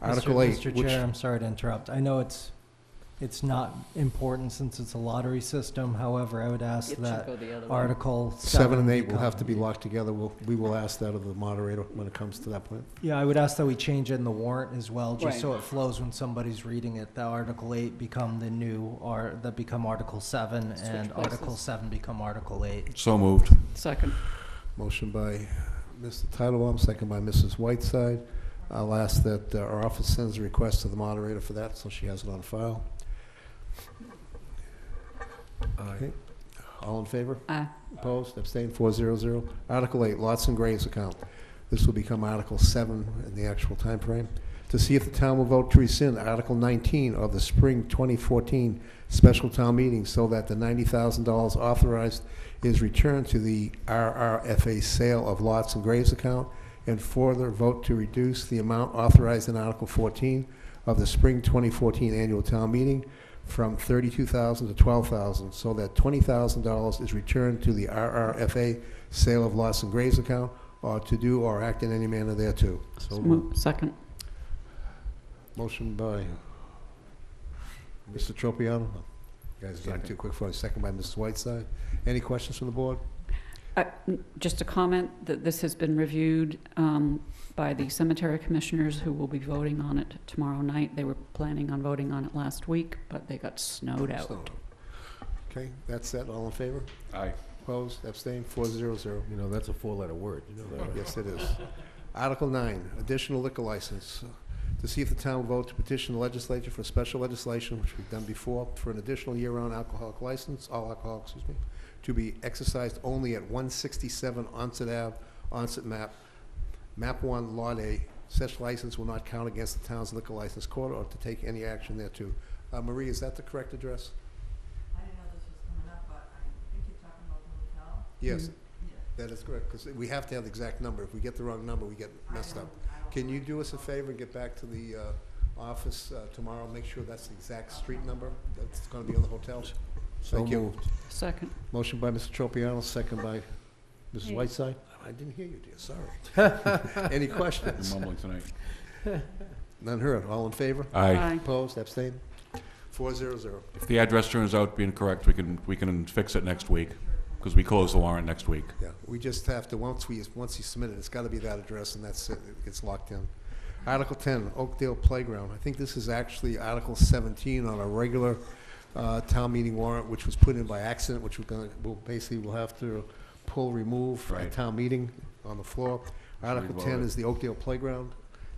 Article 8, Mr. which... Chair, I'm sorry to interrupt. I know it's not important since it's a lottery system. However, I would ask that Article 7 and 8 will become- have to be locked together. We will ask that of the moderator when it comes to that point. Yeah, I would ask that we change it in the warrant as well, just so it flows when somebody's reading it. That Article 8 become the new, or that become Article 7, and Article 7 become Article 8. So moved. Second. Motion by Mr. Titlebaum, second by Mrs. Whiteside. I'll ask that our office sends a request to the moderator for that, so she has it on file. Okay. All in favor? Aye. Opposed? Abstained? 4-0-0. Article 8, lots and graves account. This will become Article 7 in the actual time frame. To see if the town will vote to rescind Article 19 of the spring 2014 special town meeting, so that the $90,000 authorized is returned to the RRFA sale of lots and graves account, and further vote to reduce the amount authorized in Article 14 of the spring 2014 annual town meeting from $32,000 to $12,000, so that $20,000 is returned to the RRFA sale of lots and graves account, or to do or act in any manner thereto. So moved. Second. Motion by Mr. Tropiano. You guys are getting too quick for a second by Mrs. Whiteside. Any questions from the board? Just a comment that this has been reviewed by the cemetery commissioners, who will be voting on it tomorrow night. They were planning on voting on it last week, but they got snowed out. So, okay, that's that. All in favor? Aye. Opposed? Abstained? 4-0-0. You know, that's a four-letter word, you know that, right? Yes, it is. Article 9, additional liquor license. To see if the town will vote to petition the legislature for special legislation, which we've done before, for an additional year-round alcoholic license, all alcohol, excuse me, to be exercised only at 167 Onset Ave, Onset Map 1, Lot A. Such license will not count against the town's liquor license quota or to take any action thereto. Marie, is that the correct address? I didn't know this was coming up, but I think you're talking about the hotel. Yes, that is correct, because we have to have the exact number. If we get the wrong number, we get messed up. Can you do us a favor and get back to the office tomorrow, make sure that's the exact street number that's going to be on the hotel? Thank you. moved. Second. Motion by Mr. Tropiano, second by Mrs. Hey. Whiteside. I didn't hear you, dear, sorry. Any I'm questions? mumbling tonight. None heard. All in favor? Aye. Opposed, abstained? 400. If the address turns out being correct, we can fix it next week, because we close the warrant next week. Yeah, we just have to, once you submit it, it's got to be that address, and that's it. It gets locked in. Article 10, Oakdale Playground. I think this is actually Article 17 on a regular town meeting warrant, which was put in by accident, which we'll have to remove at Right. town meeting on the floor. Article Revote 10 it. is the Oakdale Playground,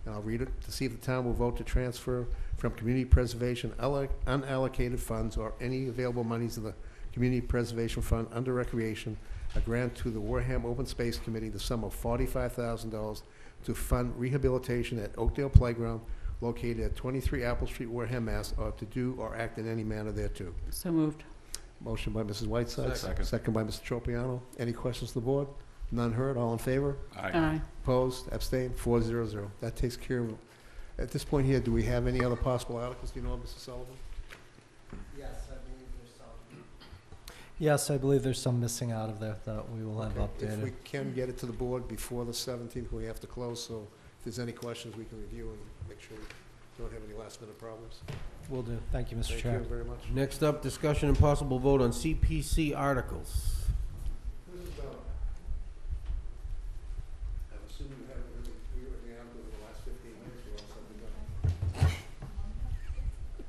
and I'll read it. To see if the town will vote to transfer from community preservation unallocated funds or any available monies of the Community Preservation Fund under Recreation, a grant to the Wareham Open Space Committee, the sum of $45,000 to fund rehabilitation at Oakdale Playground located at 23 Apple Street, Wareham, Mass., or to do or act in any manner thereto. So moved. Motion by Mrs. Whiteside. Second. Second by Mr. Tropiano. Any questions to the board? None heard, all in favor? Aye. Opposed, abstained, 400. That takes care of, at this point here, do we have any other possible articles? Do you know, Mr. Sullivan? Yes, I believe there's some missing out of there that we will have Okay. If we updated. can get it to the board before the 17th, we have to close, so if there's any questions, we can review and make sure we don't have any last-minute problems. Will do. Thank you, Mr. Thank Chair. you very much. Next up, discussion and possible vote on CPC articles. I'm assuming you haven't really, we were down to the last 15 years, or else I've been done.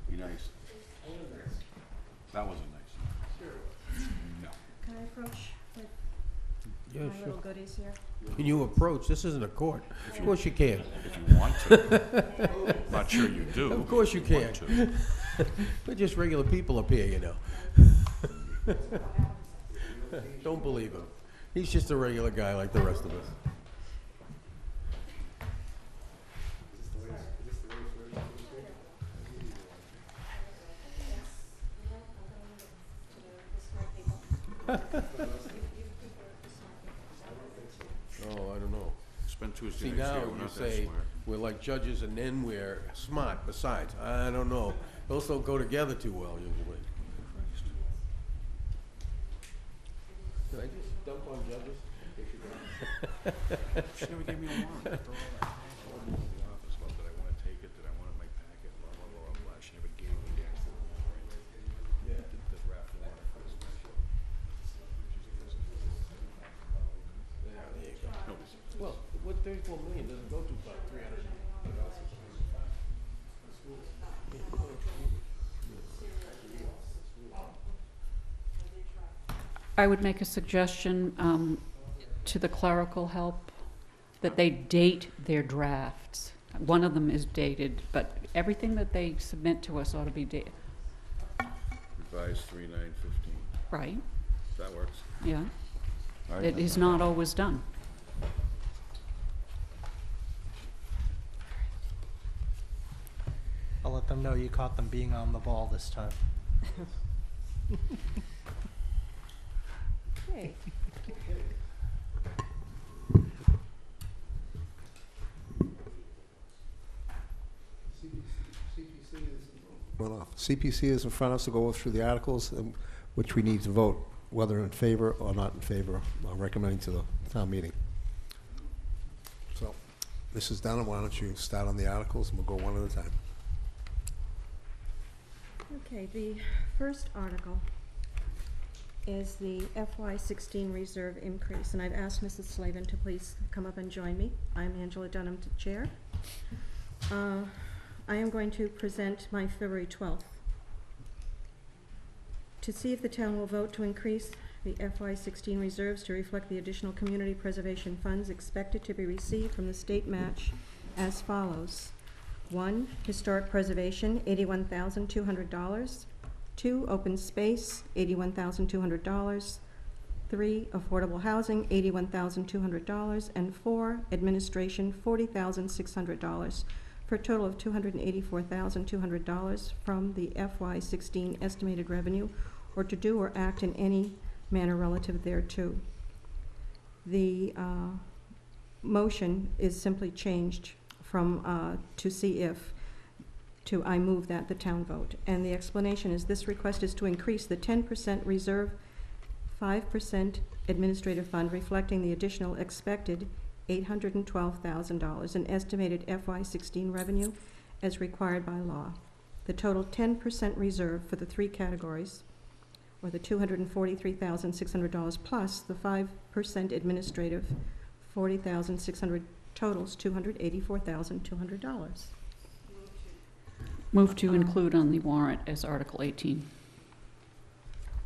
Be nice. That wasn't nice. No. Can I approach with Yeah, my sure. little goodies here? Can you approach? This isn't a court. Of course you can. If you want to. Not sure you do. Of course you if want can. to. We're just regular people up here, you know. Don't believe him. He's just a regular guy like the rest of us. Oh, I don't know. Spend Tuesday See, nights now here, we're you not that say smart. we're like judges and then we're smart besides. I don't know. Those don't go together too well usually. Did I just dump on judges? She never gave me a warrant. After all that, I told her in the office about that I want to take it, that I want it in my packet, blah, blah, blah, blah. She never gave me the actual warrant. Yeah. The draft warrant for the special. Yeah, there you go. Nobody's. Well, what 34 million doesn't go too far, 300. I would make a suggestion to the clerical help that they date their drafts. One of them is dated, but everything that they submit to us ought to be dated. Revised 3/9/15. Right? That works. Yeah. All right. It is not always done. I'll let them know you caught them being on the ball this time. Okay. CPC is in front of us to go through the articles, which we need to vote whether in favor or not in favor, recommending to the town meeting. So, this is done, and why don't you start on the articles, and we'll go one at a time. Okay, the first article is the FY16 reserve increase, and I've asked Mrs. Slavin to please come up and join me. I'm Angela Dunham, the chair. I am going to present my February 12th. To see if the town will vote to increase the FY16 reserves to reflect the additional community preservation funds expected to be received from the state match as follows. 1, historic preservation, $81,200. 2, open space, $81,200. 3, affordable housing, $81,200. And 4, administration, $40,600, for a total of $284,200 from the FY16 estimated revenue, or to do or act in any manner relative thereto. The motion is simply changed from to see if to I move that the town vote. And the explanation is this request is to increase the 10% reserve 5% administrative fund reflecting the additional expected $812,000 in estimated FY16 revenue as required by law. The total 10% reserve for the three categories, or the $243,600 plus the 5% administrative, $40,600 totals $284,200. Move to include on the warrant as Article 18.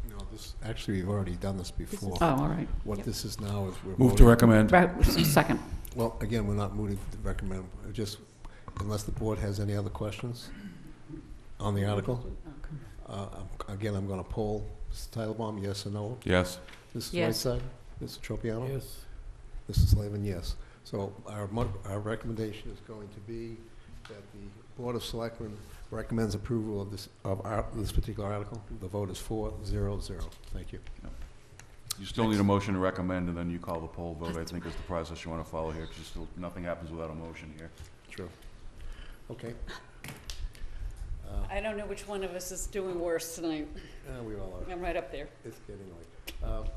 No, this, actually, we've already done this before. Oh, all right. What this is now is we're Move to voting- recommend. Second. Well, again, we're not moving to recommend, just, unless the board has any other questions on the article. Again, I'm gonna poll, Mr. Titlebaum, yes or no? Yes. Mrs. Yes. Whiteside? Mr. Tropiano? Yes. Mrs. Slavin, yes. So our recommendation is going to be that the Board of Selectmen recommends approval of this particular article. The vote is 4-0-0. Thank you. You still need a motion to recommend, and then you call the poll vote, I think is the process you want to follow here, because still, nothing happens without a motion here. True. Okay. I don't know which one of us is doing worse tonight. We all are. I'm right up there. It's getting late.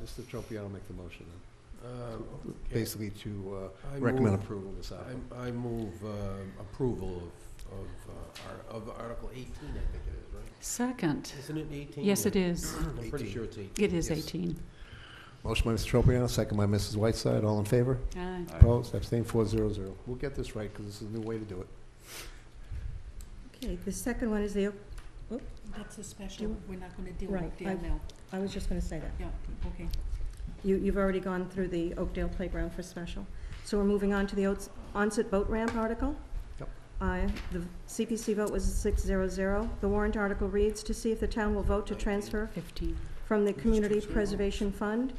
Mr. Tropiano, make the motion then. Okay. Basically to I recommend move- approval of this article. I move approval of Article 18, I think it is, right? Second. Isn't it 18? Yes, it is. I'm pretty 18. sure it's 18. It is Yes. 18. Motion by Mr. Tropiano, second by Mrs. Whiteside. All in favor? Aye. Aye. Opposed? Abstained? 4-0-0. We'll get this right, because this is a new way to do it. Okay, the second one is the, That's a special, we're not gonna deal Right, with Dale now. I was just gonna say that. Yeah, okay. You've already gone through the Oakdale Playground for special. So we're moving on to the onset boat ramp article. Yep. The CPC vote was 6-0-0. The warrant article reads, to see if the town will vote to transfer 15. from the Community Preservation Fund,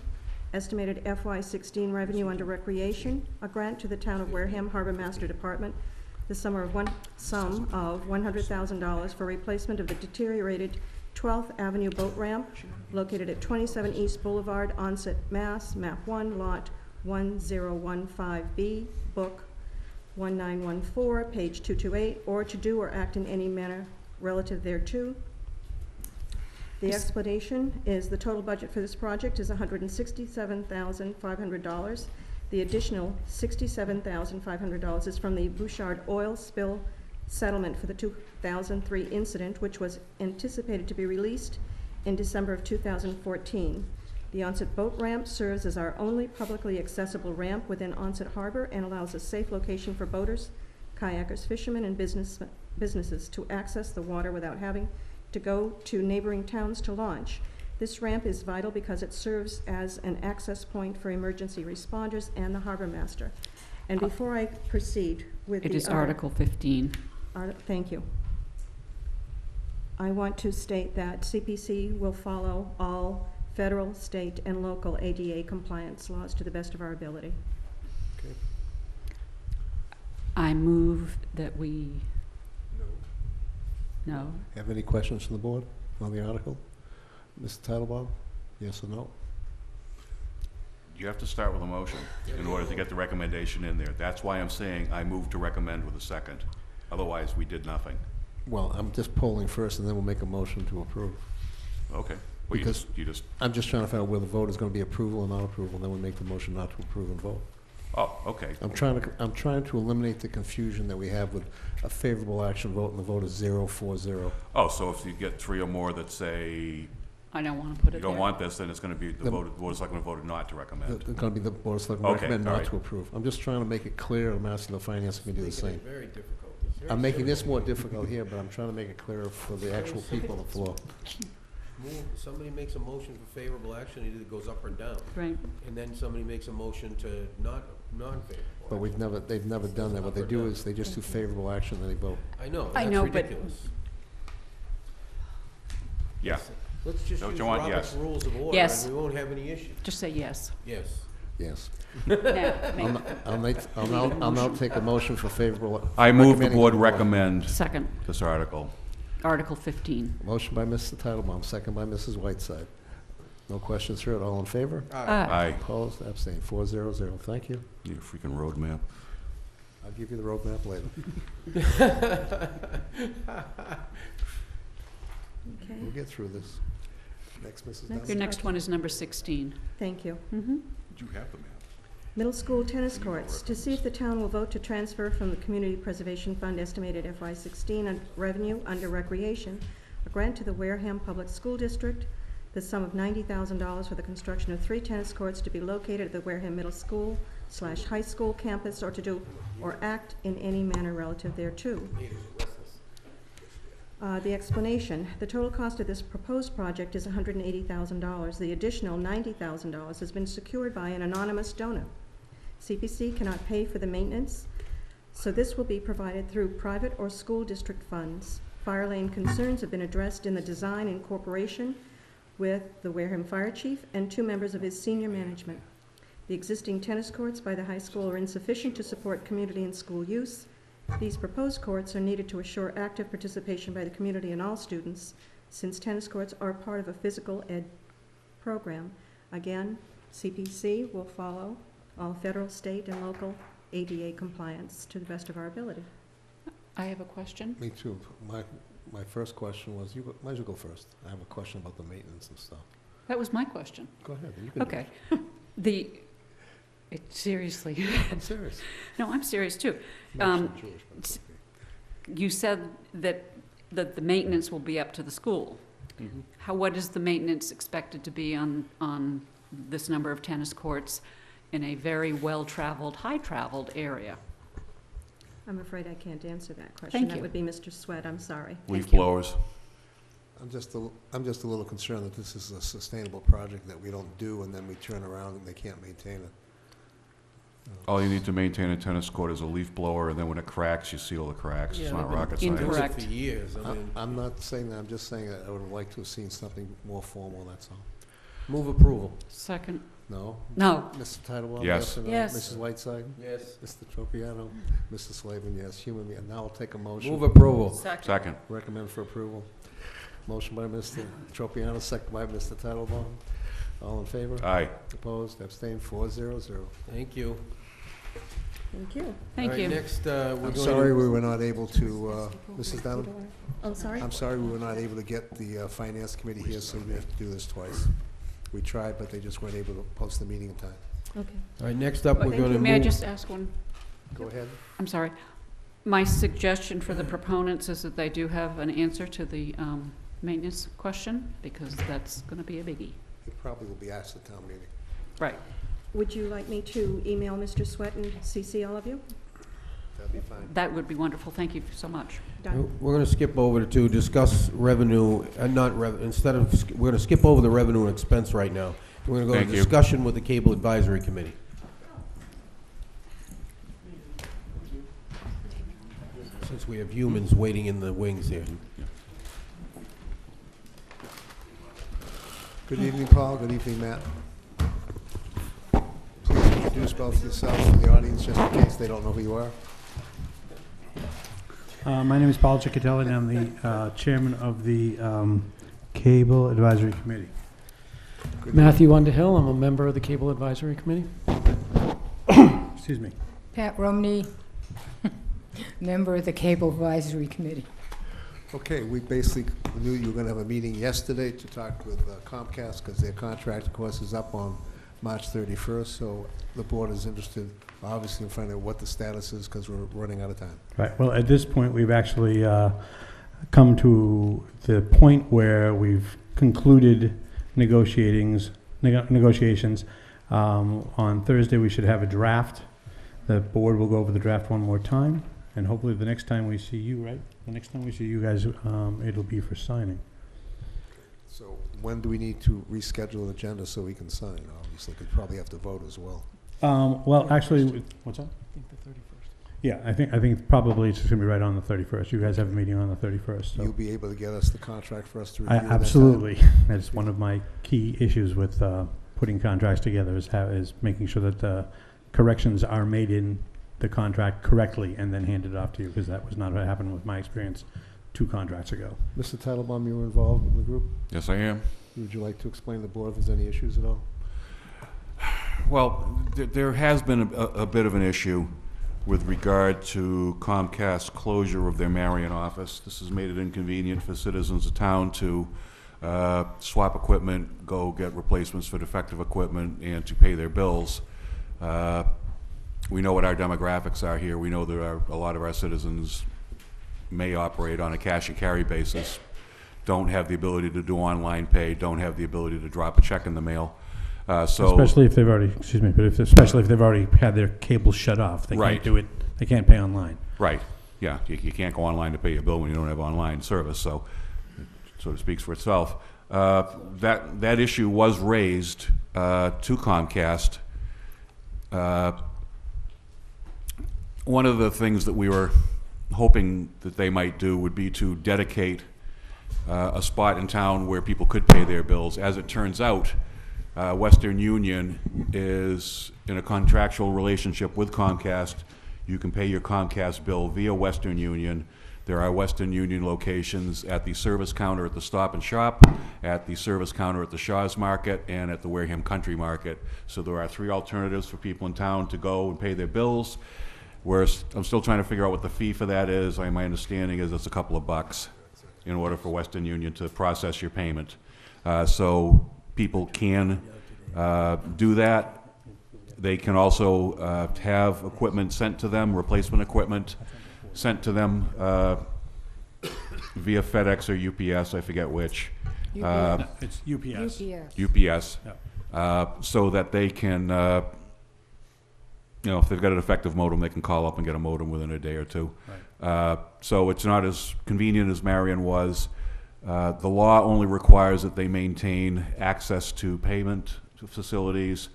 estimated FY16 revenue under recreation, a grant to the town of Wareham Harbor Master Department, the sum of $100,000 for replacement of the deteriorated 12th Avenue boat ramp located at 27 East Boulevard, Onset, Mass., map 1, lot 1015B, book 1914, page 228, or to do or act in any manner relative thereto. The explanation is the total budget for this project is $167,500. The additional $67,500 is from the Bouchard oil spill settlement for the 2003 incident, which was anticipated to be released in December of 2014. The Onset boat ramp serves as our only publicly accessible ramp within Onset Harbor and allows a safe location for boaters, kayakers, fishermen, and businesses to access the water without having to go to neighboring towns to launch. This ramp is vital because it serves as an access point for emergency responders and the harbor master. And before I proceed with the It is other- Article 15. Thank you. I want to state that CPC will follow all federal, state, and local ADA compliance laws to the best of our ability. I move that we, no, Have any questions from the board on the article? Mr. Titlebaum, yes or no? You have to start with a motion in order to get the recommendation in there. That's why I'm saying I move to recommend with a second. Otherwise, we did nothing. Well, I'm just polling first, and then we'll make a motion to approve. Okay. Well, Because- you just, I'm just trying to find out where the vote is going to be approval or not approval, and then we make the motion not to approve and vote. oh, okay. I'm trying to eliminate the confusion that we have with a favorable action vote, and the vote is 0-4-0. Oh, so if you get three or more that say I don't want to put you it don't there. want this, then it's going to be, the board of selectmen voted not to recommend. It's going to be the Board of Selectmen Okay, recommend all not right. to approve. I'm just trying to make it clear, I'm asking the finance committee to do the Making same. it very difficult. It's very I'm making this simple. more difficult here, but I'm trying to make it clearer for the actual people on the floor. Somebody makes a motion for favorable action, it either goes up or down. Right. And then somebody makes a motion to non-favorable. But they've never done that. What they do is they just do favorable action, then they vote. I know, I that's know, but- ridiculous. Yeah. Let's just Don't use you want Robert's yes? rules of order, Yes. and we won't have any issues. Just say yes. Yes. Yes. Now, I'll now take a motion for favorable. I move the recommending board to recommend Second, this article. Article 15. Motion by Mr. Titlebaum, second by Mrs. Whiteside. No questions heard. All in favor? Aye. Opposed? Abstained? 4-0-0. Thank you. You freaking road map. I'll give you the roadmap later. Okay. We'll get through this. Next, Mrs. Next. Your Dunn. next one is number 16. Thank you. Mm-hmm. Did you have the map? Middle school tennis courts. To see if the town will vote to transfer from the Community Preservation Fund estimated FY16 revenue under recreation, a grant to the Wareham Public School District, the sum of $90,000 for the construction of 3 tennis courts to be located at the Wareham Middle School / High School campus, or to do or act in any manner relative thereto. The explanation. The total cost of this proposed project is $180,000. The additional $90,000 has been secured by an anonymous donor. CPC cannot pay for the maintenance, so this will be provided through private or school district funds. Fire lane concerns have been addressed in the design and cooperation with the Wareham Fire Chief and 2 members of his senior management. The existing tennis courts by the high school are insufficient to support community and school use. These proposed courts are needed to assure active participation by the community and all students, since tennis courts are part of a physical ed program. Again, CPC will follow all federal, state, and local ADA compliance to the best of our ability. I have a question. Me too. My first question was, might as well go first. I have a question about the maintenance and stuff. That was my question. Go ahead. You can do Okay. Seriously. I'm serious. No, I'm serious too. I'm actually Jewish, but it's okay. You said that the maintenance will be up to the school. What is the maintenance expected to be on this number of tennis courts in a very well-traveled, high-traveled area? I'm afraid I can't answer that question. Thank That you. would be Mr. Sweat. I'm sorry. Leaf Thank you. blowers. I'm just a little concerned that this is a sustainable project that we don't do, and then we turn around and they can't maintain it. All you need to maintain a tennis court is a leaf blower, and then when it cracks, you seal the cracks. It's Yeah, not they've rocket been science. doing it Incorrect. for years. I mean, I'm not saying that. I'm just saying that I would have liked to have seen something more formal, that's all. move approval. Second. No? No. Mr. Titlebaum? Yes. Or no? Yes. Mrs. Whiteside? Yes. Mr. Tropiano? Mr. Slavin, yes. Human, now I'll take a motion. Move approval. Second. Recommend for approval. Motion by Mr. Tropiano, second by Mr. Titlebaum. All in favor? Aye. Opposed? Abstained? 4-0-0. Thank you. Thank you. Thank All right, you. next, we're I'm going sorry to... we were not able to, Mrs. Dunham? Oh, sorry? I'm sorry we were not able to get the Finance Committee here, so we have to do this twice. We tried, but they just weren't able to post the meeting in time. Okay. All right, next up, we're Thank going to you. May I move... just ask one? Go ahead. I'm sorry. My suggestion for the proponents is that they do have an answer to the maintenance question, because that's going to be a biggie. It probably will be asked at town meeting. Right. Would you like me to email Mr. Sweat and CC all of you? That'd be fine. That would be wonderful. Thank you so much. Done. We're going to skip over to discuss revenue, instead of, we're going to skip over the revenue and expense right now. We're going to go Thank to you. discussion with the Cable Advisory Committee. Since we have humans waiting in the wings here. Good evening, Paul. Good evening, Matt. Please introduce both yourselves to the audience, just in case they don't know who you are. My name is Paul Ciccatelli, and I'm the chairman of the Cable Advisory Committee. Good Matthew Underhill, I'm a member of the Cable Advisory Committee. Excuse me. Pat Romney, member of the Cable Advisory Committee. Okay, we basically knew you were going to have a meeting yesterday to talk with Comcast, because their contract, of course, is up on March 31st, so the board is interested, obviously, in finding out what the status is, because we're running out of time. Right, well, at this point, we've actually come to the point where we've concluded negotiations. On Thursday, we should have a draft. The board will go over the draft one more time, and hopefully the next time we see you, right? The next time we see you guys, it'll be for signing. So when do we need to reschedule an agenda so we can sign? Obviously, because probably have to vote as well. Well, actually, what's that? I think the 31st. Yeah, I think probably it's just gonna be right on the 31st. You guys have a meeting on the 31st, so. You'll be able to get us the contract for us to review? Absolutely. That's one of my key issues with putting contracts together is making sure that the corrections are made in the contract correctly and then handed off to you, because that was not what happened with my experience 2 contracts ago. Mr. Titlebaum, you were involved in the group? Yes, I am. Would you like to explain to the board if there's any issues at all? Well, there has been a bit of an issue with regard to Comcast's closure of their Marion office. This has made it inconvenient for citizens of town to swap equipment, go get replacements for defective equipment, and to pay their bills. We know what our demographics are here. We know there are a lot of our citizens may operate on a cash and carry basis, don't have the ability to do online pay, don't have the ability to drop a check in the mail. Especially if they've already, excuse me, but especially if they've already had their cable shut off. They Right. can't do it, they can't pay online. Right, yeah, you can't go online to pay your bill when you don't have online service, so it sort of speaks for itself. That issue was raised to Comcast. One of the things that we were hoping that they might do would be to dedicate a spot in town where people could pay their bills. As it turns out, Western Union is in a contractual relationship with Comcast. You can pay your Comcast bill via Western Union. There are Western Union locations at the service counter at the Stop and Shop, at the service counter at the Shaw's Market, and at the Wareham Country Market. So there are 3 alternatives for people in town to go and pay their bills. I'm still trying to figure out what the fee for that is. My understanding is it's a couple of bucks in order for Western Union to process your payment. So people can do that. They can also have equipment sent to them, replacement equipment sent to them via FedEx or UPS, I forget which. It's UPS. UPS. Yeah. So that they can, if they've got an effective modem, they can call up and get a modem within a day or two. Right. So it's not as convenient as Marion was. The law only requires that they maintain access to payment facilities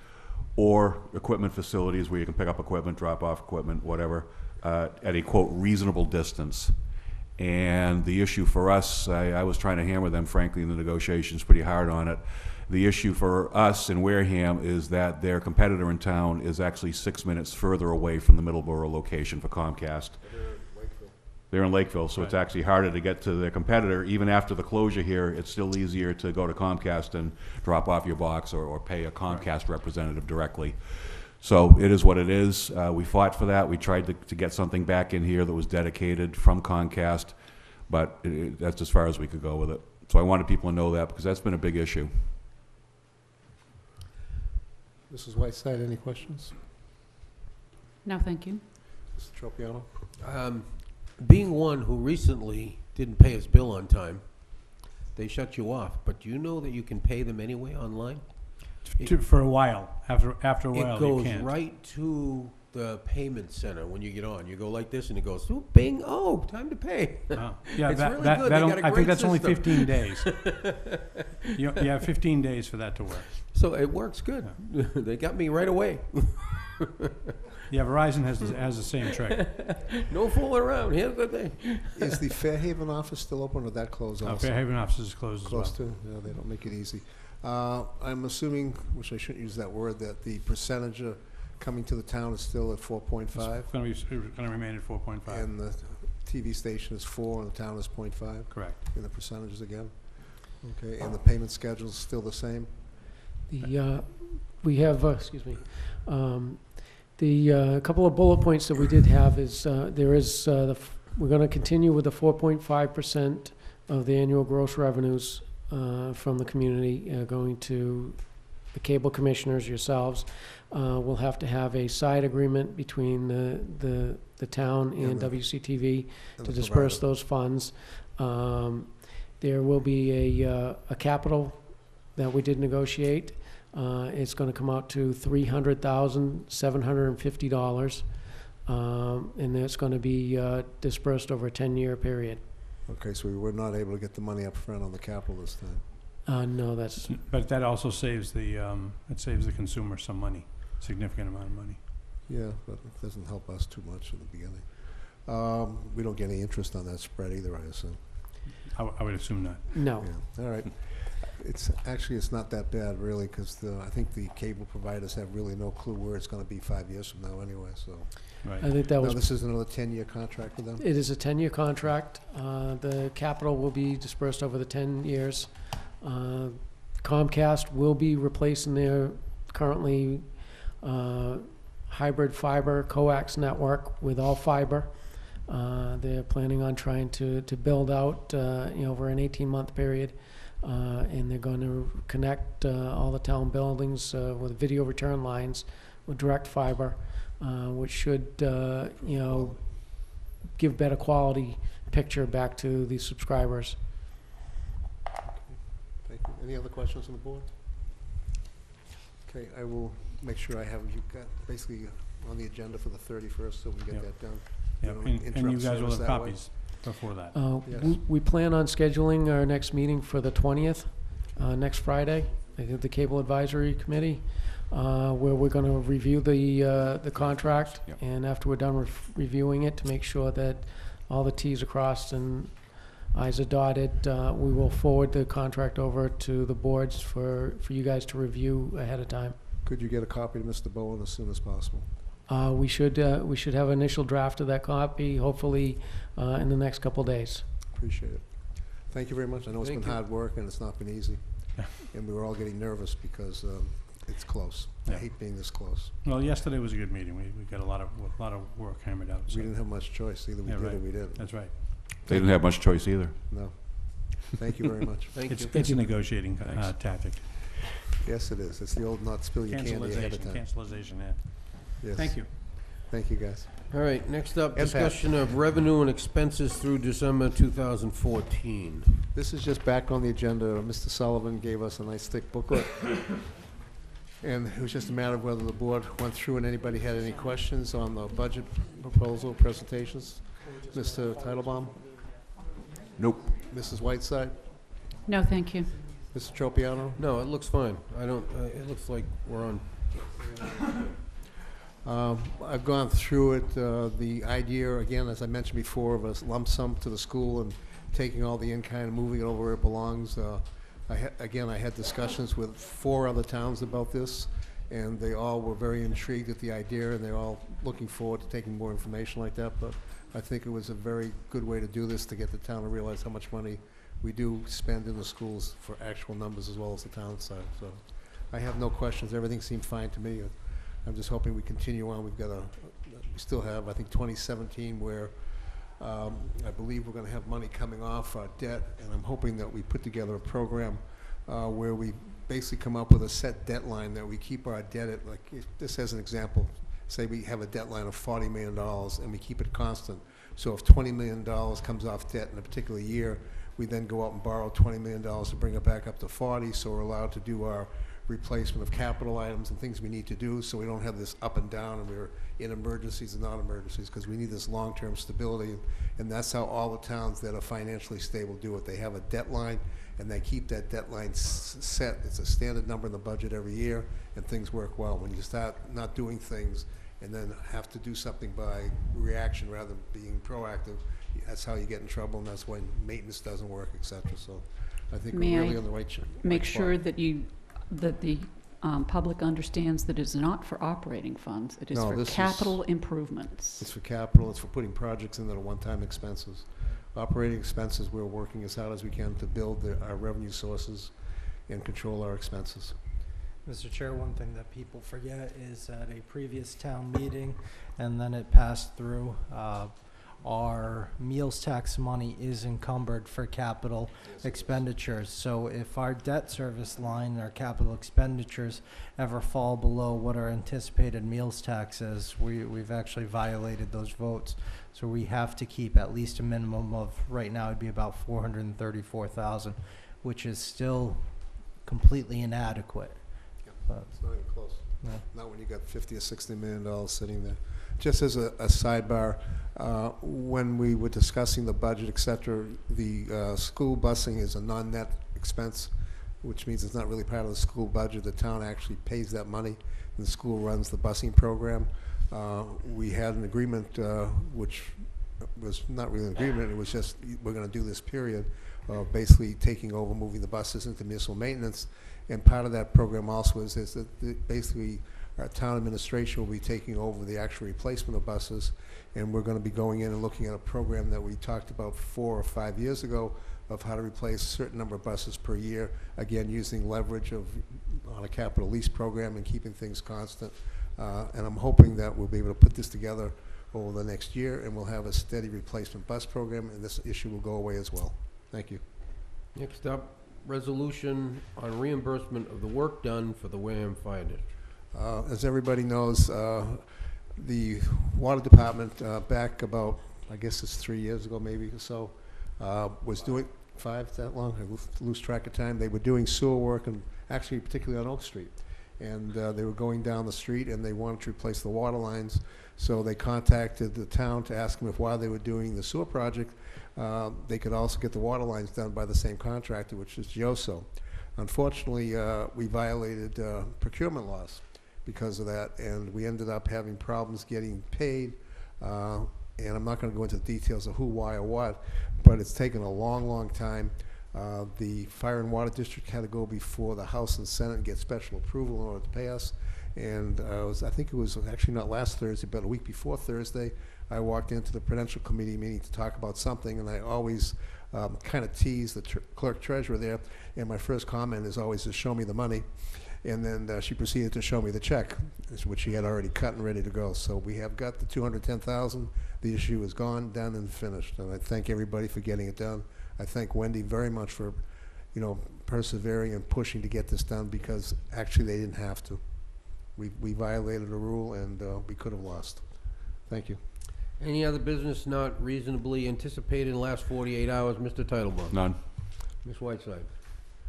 or equipment facilities where you can pick up equipment, drop off equipment, whatever, at a, quote, reasonable distance. And the issue for us, I was trying to hammer them, frankly, in the negotiations pretty hard on it. The issue for us in Wareham is that their competitor in town is actually 6 minutes further away from the Middleborough location for Comcast. They're in Lakeville, so it's actually harder to get to their competitor. Even after the closure here, it's still easier to go to Comcast and drop off your box or pay a Comcast representative directly. So it is what it is. We fought for that. We tried to get something back in here that was dedicated from Comcast, but that's as far as we could go with it. So I wanted people to know that because that's been a big issue. Mrs. Whiteside, any questions? No, thank you. Mr. Tropiano? Being one who recently didn't pay his bill on time, they shut you off, but do you know that you can pay them anyway online? For a while. After a while, It goes you can't. right to the payment center when you get on. You go like this and it goes, oh, bing, oh, time to pay. Oh. Yeah, It's that, really that, good. that They on- got a I think great that's only system. 15 days. You have 15 days for that to work. So it works good. They got me right away. Yeah, Verizon has the same trick. No fooling around. Here's the thing. Is the Fairhaven office still open, or did that close also? Fairhaven office is closed as well. Close to? Yeah, they don't make it easy. I'm assuming, which I shouldn't use that word, that the percentage of coming to the town is still at 4.5, It's going to remain at 4.5. and the TV station is 4, and the town is 0.5, Correct. in the percentages again? Okay, and the payment schedule is still the same? We have, excuse me, the couple of bullet points that we did have is, we're going to continue with the 4.5% of the annual gross revenues from the community going to the cable commissioners, yourselves. We'll have to have a side agreement between the town and WCTV to disperse those funds. There will be a capital that we did negotiate. It's going to come out to $300,750, and it's going to be dispersed over a 10-year period. Okay, so we were not able to get the money up front on the capital this time. No, that's But that also saves the consumer some money, significant amount of money. Yeah, but it doesn't help us too much in the beginning. We don't get any interest on that spread either, I assume. I would assume not. no. Yeah, all right. It's not that bad, really, because I think the cable providers have really no clue where it's going to be 5 years from now anyway, so. Right. I think that Now, was. this is another 10-year contract with them? It is a 10-year contract. The capital will be dispersed over the 10 years. Comcast will be replacing their currently hybrid fiber coax network with all fiber. They're planning on trying to build out over an 18-month period and they're going to connect all the town buildings with video return lines with direct fiber, which should, give better quality picture back to the subscribers. Thank you. Any other questions on the board? Okay, I will make sure I have you got basically on the agenda for the 31st, so we get Yep. that done. Yeah, don't and you interrupt guys will service have that way. copies before that. Yes. We plan on scheduling our next meeting for the 20th, next Friday, I think the Cable Advisory Committee, where we're going to review the contract, Yep. and after we're done reviewing it, to make sure that all the Ts are crossed and Is are dotted, we will forward the contract over to the boards for you guys to review ahead of time. Could you get a copy to Mr. Bowen as soon as possible? We should have an initial draft of that copy, hopefully in the next couple days. Appreciate it. Thank you very much. I know it's Thank been you. hard work and it's not been easy. And we were all getting nervous because it's close. I Yeah. hate being this close. Well, yesterday was a good meeting. We got a lot of work hammered out. We So. didn't have much choice. Either we Yeah, did or right. we didn't. That's right. They didn't have much choice either. No. Thank you very much. Thank It's, you. it's a negotiating Thanks. tactic. Yes, it is. It's the old not spill your candy ahead of time. Cancellation, yeah. Yes. Thank you. Thank you, guys. All right, next up, Ed Pat. discussion of revenue and expenses through December 2014. This is just back on the agenda. Mr. Sullivan gave us a nice thick booklet. And it was just a matter of whether the board went through and anybody had any questions on the budget proposal presentations. Mr. Titlebaum? Nope. Mrs. Whiteside? No, thank you. Mr. Tropiano? No, it looks fine. I don't, it looks like we're on. I've gone through it. The idea, again, as I mentioned before, of a lump sum to the school and taking all the in-kind and moving it over where it belongs. I had discussions with 4 other towns about this, and they all were very intrigued at the idea, and they're all looking forward to taking more information like that. But I think it was a very good way to do this, to get the town to realize how much money we do spend in the schools for actual numbers as well as the town side. So I have no questions. Everything seemed fine to me. I'm just hoping we continue on. We still have, I think, 2017 where I believe we're going to have money coming off our debt, and I'm hoping that we put together a program where we basically come up with a set debt line that we keep our debt at, like, this as an example, say we have a debt line of $40 million and we keep it constant. So if $20 million comes off debt in a particular year, we then go out and borrow $20 million to bring it back up to 40, so we're allowed to do our replacement of capital items and things we need to do, so we don't have this up and down and we're in emergencies and non-emergencies, because we need this long-term stability, and that's how all the towns that are financially stable do it. They have a debt line and they keep that debt line set. It's a standard number in the budget every year, and things work well. When you start not doing things and then have to do something by reaction rather than being proactive, that's how you get in trouble, and that's when maintenance doesn't work, et cetera. So I think May we're I really on the right Make spot. sure that the public understands that it's not for operating funds. It is No, for this is- capital improvements. It's for capital, it's for putting projects in that are one-time expenses. Operating expenses, we're working as hard as we can to build our revenue sources and control our expenses. Mr. Chair, one thing that people forget is at a previous town meeting, and then it passed through, our meals tax money is encumbered for capital expenditures. So if our debt service line, our capital expenditures ever fall below what our anticipated meals tax is, we've actually violated those votes. So we have to keep at least a minimum of, right now it'd be about 434,000, which is still completely inadequate. But, It's not even close. no. Not when you got $50 or $60 million sitting there. Just as a sidebar, when we were discussing the budget, et cetera, the school busing is a non-net expense, which means it's not really part of the school budget. The town actually pays that money, and the school runs the busing program. We had an agreement, which was not really an agreement, it was just, we're going to do this period of basically taking over, moving the buses into municipal maintenance. And part of that program also is that basically our town administration will be taking over the actual replacement of buses, and we're going to be going in and looking at a program that we talked about 4 or 5 years ago of how to replace a certain number of buses per year, again using leverage on a capital lease program and keeping things constant. And I'm hoping that we'll be able to put this together over the next year, and we'll have a steady replacement bus program, and this issue will go away as well. Thank you. Next up, resolution on reimbursement of the work done for the Wareham Fire District. As everybody knows, the water department, back about, I guess it's 3 years ago maybe or so, was doing, 5, that long, I lose track of time. They were doing sewer work, and actually particularly on Oak Street. And they were going down the street and they wanted to replace the water lines. So they contacted the town to ask them if while they were doing the sewer project, they could also get the water lines done by the same contractor, which is Gioso. Unfortunately, we violated procurement laws because of that, and we ended up having problems getting paid. And I'm not going to go into the details of who, why, or what, but it's taken a long, long time. The Fire and Water District had to go before the House and Senate and get special approval in order to pay us. And I think it was actually not last Thursday, but a week before Thursday, I walked into the Prudential Committee meeting to talk about something, and I always kind of tease the clerk treasurer there, and my first comment is always to show me the money. And then she proceeded to show me the check, which she had already cut and ready to go. So we have got the $210,000. The issue is gone, done, and finished. And I thank everybody for getting it done. I thank Wendy very much for, persevering and pushing to get this done, because actually they didn't have to. We violated a rule, and we could have lost. Thank you. Any other business not reasonably anticipated in the last 48 hours? Mr. Titlebaum. None. Ms. Whiteside.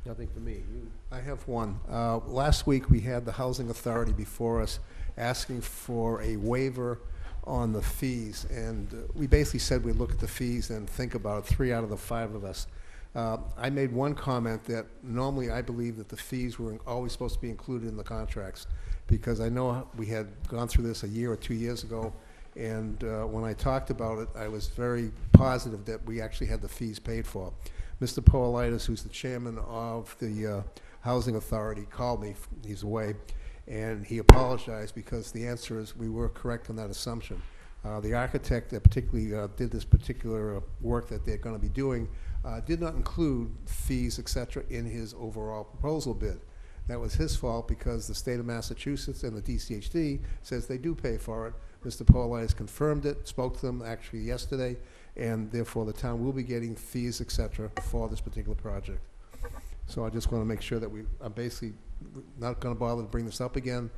Nothing for me. I have one. Last week we had the Housing Authority before us asking for a waiver on the fees, and we basically said we'd look at the fees and think about it, 3 out of the 5 of us. I made one comment that normally I believe that the fees were always supposed to be included in the contracts, because I know we had gone through this a year or 2 years ago, and when I talked about it, I was very positive that we actually had the fees paid for. Mr. Politis, who's the chairman of the Housing Authority, called me, he's away, and he apologized because the answer is we were correct on that assumption. The architect that particularly did this particular work that they're going to be doing did not include fees, etc., in his overall proposal bid. That was his fault, because the state of Massachusetts and the DCHD says they do pay for it. Mr. Politis confirmed it, spoke to them actually yesterday, and therefore the town will be getting fees, etc., for this particular project. So I just want to make sure that I'm basically not going to bother to bring this up again.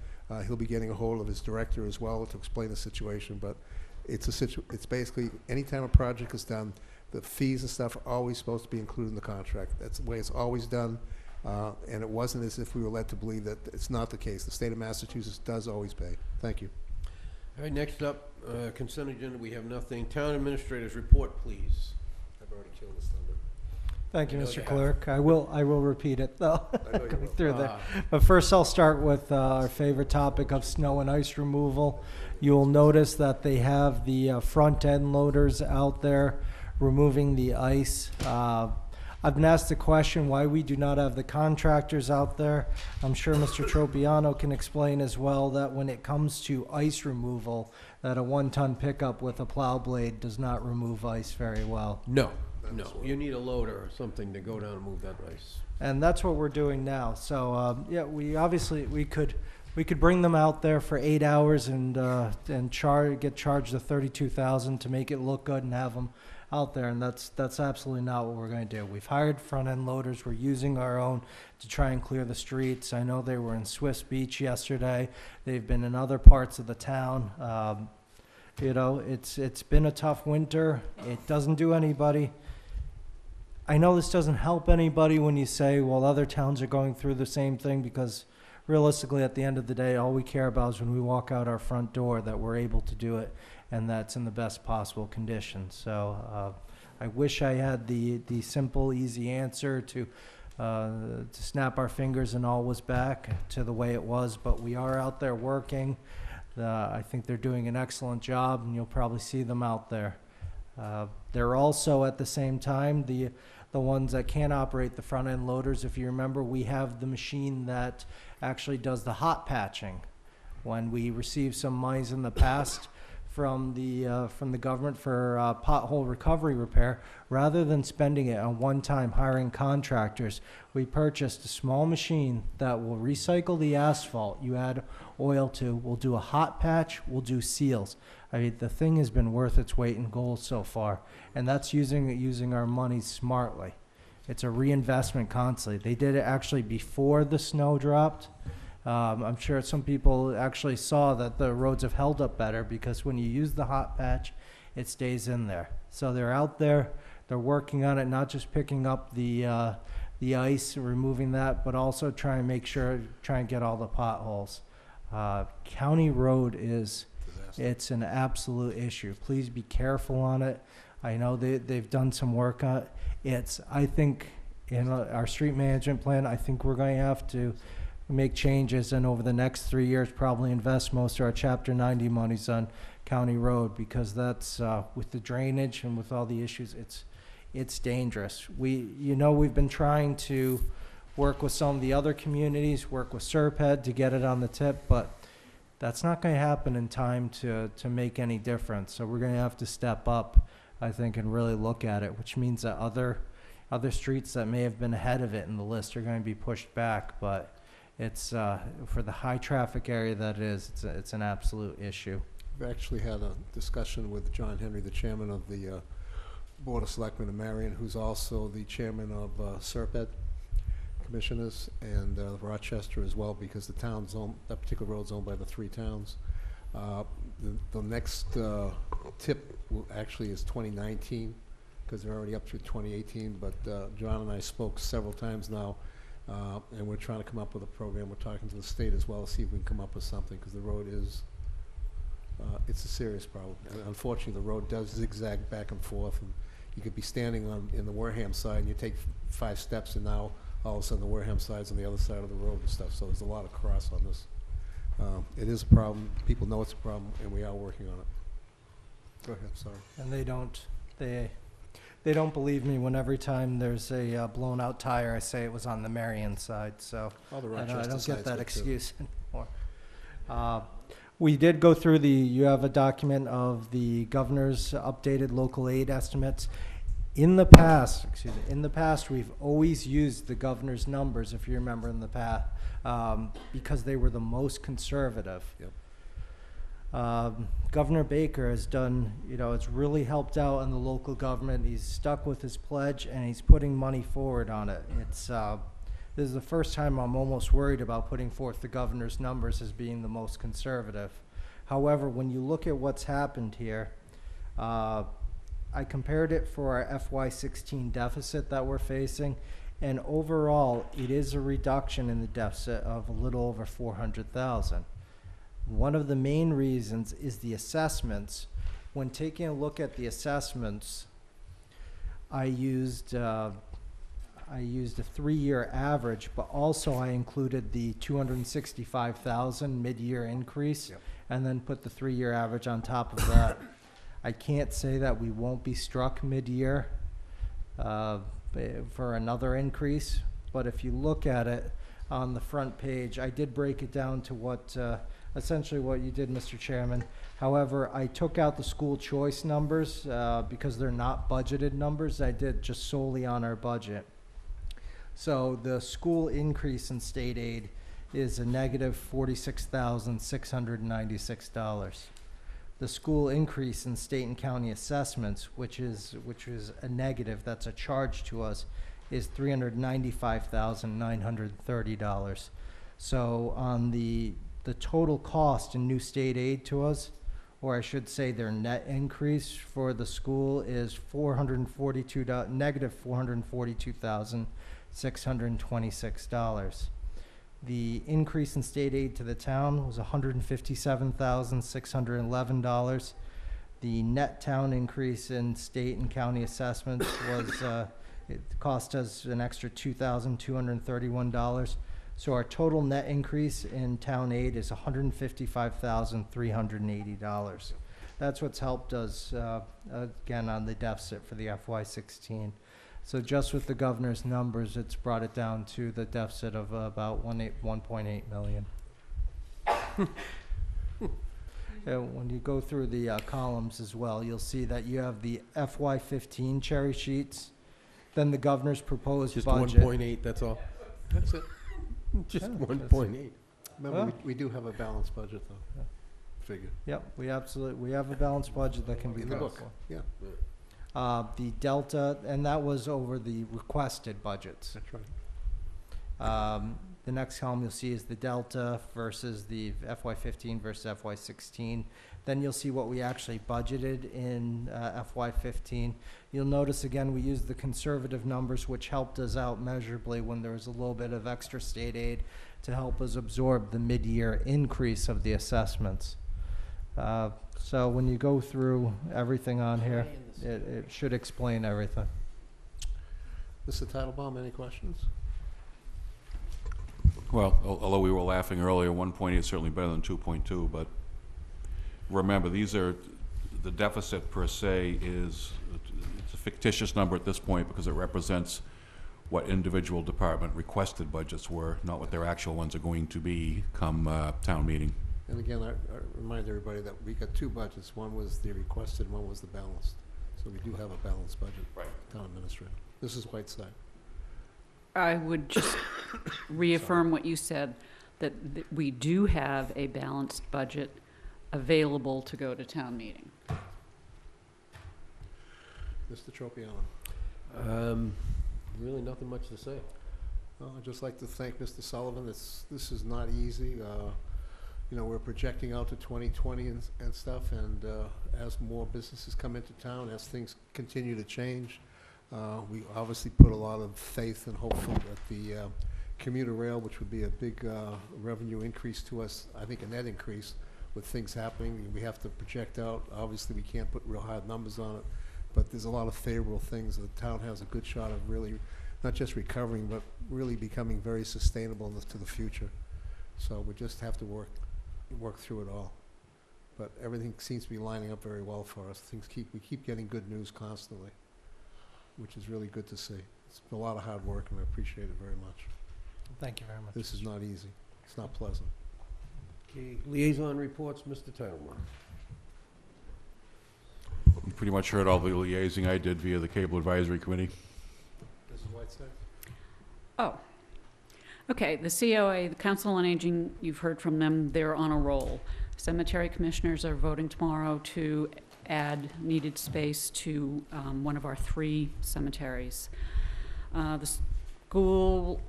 He'll be getting a hold of his director as well to explain the situation, but it's basically anytime a project is done, the fees and stuff are always supposed to be included in the contract. That's the way it's always done, and it wasn't as if we were led to believe that it's not the case. The state of Massachusetts does always pay. Thank you. All right, next up, consent agenda, we have nothing. Town administrators report, please. I've already killed this thunder. Thank you, I know Mr. you have. Clerk. I will repeat it, though, I know you going will. through there. But first, I'll start with our favorite topic of snow and ice removal. You'll notice that they have the front end loaders out there removing the ice. I've been asked the question why we do not have the contractors out there. I'm sure Mr. Tropiano can explain as well that when it comes to ice removal, that a 1-ton pickup with a plow blade does not remove ice very well. No, you need a loader or something to go down and move that ice. And that's what we're doing now. So yeah, we could bring them out there for 8 hours and get charged the $32,000 to make it look good and have them out there, and that's absolutely not what we're going to do. We've hired front end loaders. We're using our own to try and clear the streets. I know they were in Swiss Beach yesterday. They've been in other parts of the town. It's been a tough winter. It doesn't do anybody. I know this doesn't help anybody when you say, well, other towns are going through the same thing, because realistically, at the end of the day, all we care about is when we walk out our front door that we're able to do it, and that's in the best possible condition. So I wish I had the simple, easy answer to snap our fingers and all was back to the way it was, but we are out there working. I think they're doing an excellent job, and you'll probably see them out there. They're also, at the same time, the ones that can't operate the front end loaders. If you remember, we have the machine that actually does the hot patching. When we received some monies in the past from the government for pothole recovery repair, rather than spending it on one-time hiring contractors, we purchased a small machine that will recycle the asphalt you add oil to. We'll do a hot patch, we'll do seals. I mean, the thing has been worth its weight in gold so far, and that's using our money smartly. It's a reinvestment constantly. They did it actually before the snow dropped. I'm sure some people actually saw that the roads have held up better because when you use the hot patch, it stays in there. So they're out there, they're working on it, not just picking up the ice, removing that, but also try and get all the potholes. County road it's an absolute issue. Please be careful on it. I know they've done some work on it. I think in our street management plan, I think we're going to have to make changes and over the next 3 years probably invest most of our Chapter 90 monies on County Road because that's with the drainage and with all the issues, it's dangerous. We've been trying to work with some of the other communities, work with Serped to get it on the tip, but that's not going to happen in time to make any difference. So we're going to have to step up, I think, and really look at it, which means that other streets that may have been ahead of it in the list are going to be pushed back, but it's for the high traffic area that it is, it's an absolute issue. We've actually had a discussion with John Henry, the chairman of the Board of Selectmen in Marion, who's also the chairman of Serped Commissioners, and Rochester as well, because the town's that particular road's owned by the 3 towns. The next tip actually is 2019, because they're already up through 2018, but John and I spoke several times now, and we're trying to come up with a program. We're talking to the state as well to see if we can come up with something, because the road is, it's a serious problem. And unfortunately, the road does zigzag back and forth, and you could be standing in the Wareham side, and you take 5 steps, and now all of a sudden the Wareham side's on the other side of the road and stuff, so there's a lot of cross on this. It is a problem. People know it's a problem, and we are working on it. Go ahead, sorry. And they don't believe me when every time there's a blown out tire, I say it was on the Marion side. So All the I Rochester don't side's get that good, too. excuse anymore. We did go through you have a document of the governor's updated local aid estimates. In the past, we've always used the governor's numbers, if you remember in the past, because they were the most conservative. Yep. Governor Baker has done, it's really helped out in the local government. He's stuck with his pledge and he's putting money forward on it. This is the first time I'm almost worried about putting forth the governor's numbers as being the most conservative. However, when you look at what's happened here, I compared it for our FY16 deficit that we're facing, and overall, it is a reduction in the deficit of a little over $400,000. One of the main reasons is the assessments. When taking a look at the assessments, I used a 3-year average, but also I included the $265,000 mid-year increase, Yep. and then put the 3-year average on top of that. I can't say that we won't be struck mid-year for another increase, but if you look at it on the front page, I did break it down to what essentially what you did, Mr. Chairman. However, I took out the school choice numbers because they're not budgeted numbers. I did just solely on our budget. So the school increase in state aid is a negative $46,696. The school increase in state and county assessments, which is a negative, that's a charge to us, is $395,930. So on the total cost in new state aid to us, or I should say their net increase for the school is negative $442,626. The increase in state aid to the town was $157,611. The net town increase in state and county assessments was, it cost us an extra $2,231. So our total net increase in town aid is $155,380. That's what's helped us, again, on the deficit for the FY16. So just with the governor's numbers, it's brought it down to the deficit of about $1.8 million. When you go through the columns as well, you'll see that you have the FY15 cherry sheets, then the governor's proposed Just budget. 1.8, that's all. That's it. Just Yeah, 1.8. Remember, Well- we do have a balanced budget, though. Figure. Yep, we have a balanced budget that can be In the looked book, for. yeah. The delta, and that was over the requested budgets. That's right. The next column you'll see is the delta versus the FY15 versus FY16. Then you'll see what we actually budgeted in FY15. You'll notice again we used the conservative numbers, which helped us out measurably when there was a little bit of extra state aid to help us absorb the mid-year increase of the assessments. So when you go through everything on here, it should explain everything. Mr. Titlebaum, any questions? Well, although we were laughing earlier, 1.8 is certainly better than 2.2, but remember, these are, the deficit per se is, it's a fictitious number at this point because it represents what individual department requested budgets were, not what their actual ones are going to be come town meeting. And again, I remind everybody that we got two budgets. One was the requested, one was the balanced. So we do have a balanced budget. Right. Town administrator. This is Whiteside. I would just reaffirm what you said, that we do have a balanced budget available to go to town meeting. Mr. Tropiano. Really nothing much to say. Well, I'd just like to thank Mr. Sullivan. This is not easy. You know, we're projecting out to 2020 and stuff, and as more businesses come into town, as things continue to change, we obviously put a lot of faith and hope that the commuter rail, which would be a big revenue increase to us, I think a net increase with things happening. We have to project out. Obviously, we can't put real hard numbers on it, but there's a lot of favorable things. The town has a good shot of really not just recovering, but really becoming very sustainable to the future. So we just have to work through it all. But everything seems to be lining up very well for us. We keep getting good news constantly, which is really good to see. It's a lot of hard work, and I appreciate it very much. Thank you very much. This is not easy. It's not pleasant. Okay, liaison reports, Mr. Titlebaum. You pretty much heard all the liaising I did via the Cable Advisory Committee. This is Whiteside. Oh, okay, the COA, the Council on Aging, you've heard from them, they're on a roll. Cemetery commissioners are voting tomorrow to add needed space to one of our 3 cemeteries. The school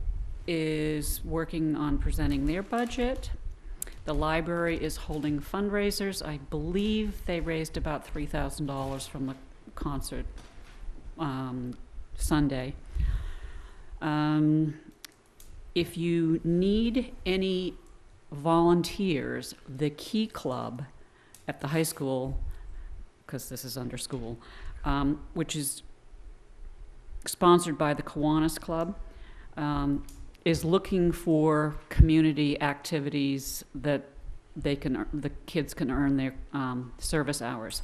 is working on presenting their budget. The library is holding fundraisers. I believe they raised about $3,000 from the concert Sunday. If you need any volunteers, the Key Club at the high school, because this is under school, which is sponsored by the Kiwanis Club, is looking for community activities that the kids can earn their service hours.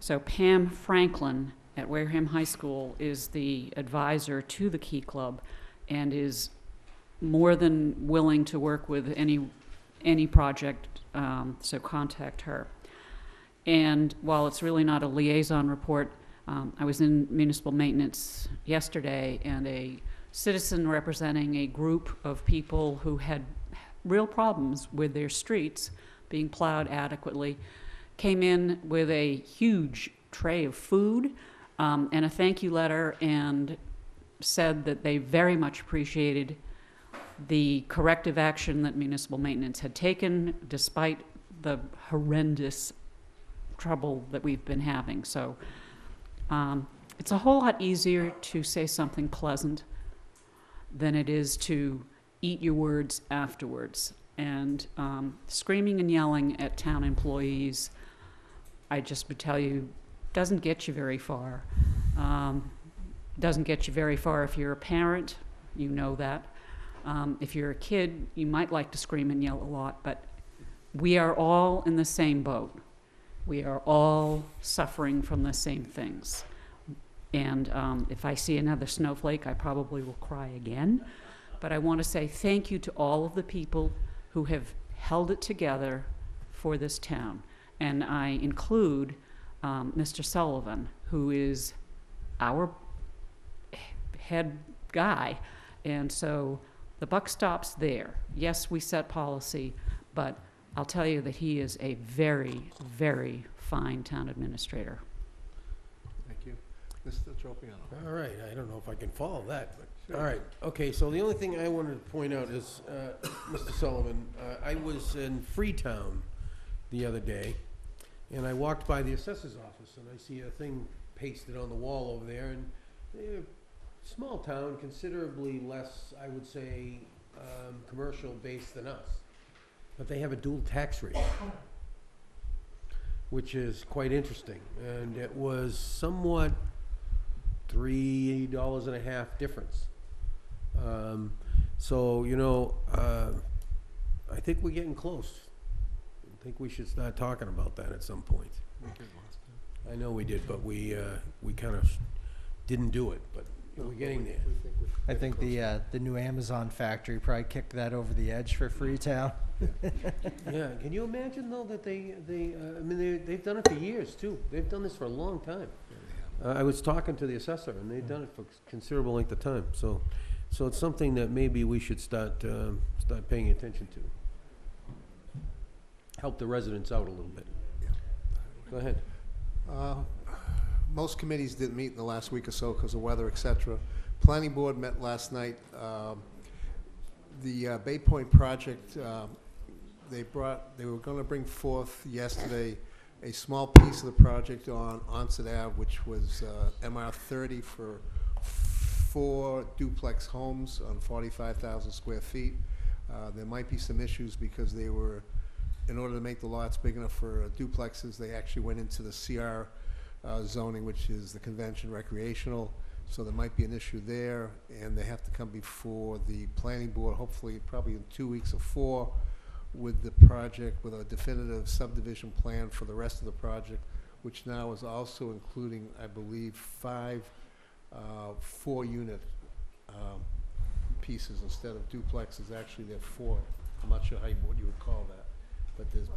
So Pam Franklin at Wareham High School is the advisor to the Key Club and is more than willing to work with any project, so contact her. And while it's really not a liaison report, I was in municipal maintenance yesterday, and a citizen representing a group of people who had real problems with their streets being plowed adequately came in with a huge tray of food and a thank you letter, and said that they very much appreciated the corrective action that municipal maintenance had taken despite the horrendous trouble that we've been having. So it's a whole lot easier to say something pleasant than it is to eat your words afterwards. And screaming and yelling at town employees, I just would tell you, doesn't get you very far. Doesn't get you very far if you're a parent, you know that. If you're a kid, you might like to scream and yell a lot, but we are all in the same boat. We are all suffering from the same things. And if I see another snowflake, I probably will cry again. But I want to say thank you to all of the people who have held it together for this town. And I include Mr. Sullivan, who is our head guy. And so the buck stops there. Yes, we set policy, but I'll tell you that he is a very, very fine town administrator. Thank you. Mr. Tropiano. All right, I don't know if I can follow that, but, all right. Okay, so the only thing I wanted to point out is, Mr. Sullivan, I was in Freetown the other day, and I walked by the assessor's office, and I see a thing pasted on the wall over there, and they're a small town, considerably less, I would say, commercial based than us. But they have a dual tax rate, which is quite interesting. And it was somewhat $3.50 difference. So, you know, I think we're getting close. I think we should start talking about that at some point. I know we did, but we kind of didn't do it, but we're getting there. I think the new Amazon factory probably kicked that over the edge for Freetown. Yeah, can you imagine though that they've done it for years too. They've done this for a long time. I was talking to the assessor, and they've done it for considerable length of time. So it's something that maybe we should start paying attention to. Help the residents out a little bit. Go ahead. Most committees didn't meet in the last week or so because of weather, et cetera. Planning Board met last night. The Bay Point project, they were going to bring forth yesterday a small piece of the project on Onset Ave, which was MR 30 for 4 duplex homes on 45,000 square feet. There might be some issues because they were, in order to make the lots big enough for duplexes, they actually went into the CR zoning, which is the convention recreational. So there might be an issue there, and they have to come before the planning board, hopefully probably in 2 weeks or 4, with the project, with a definitive subdivision plan for the rest of the project, which now is also including, I believe, 5 4-unit pieces instead of duplexes. Actually, they're 4. I'm not sure what you would call that, but there's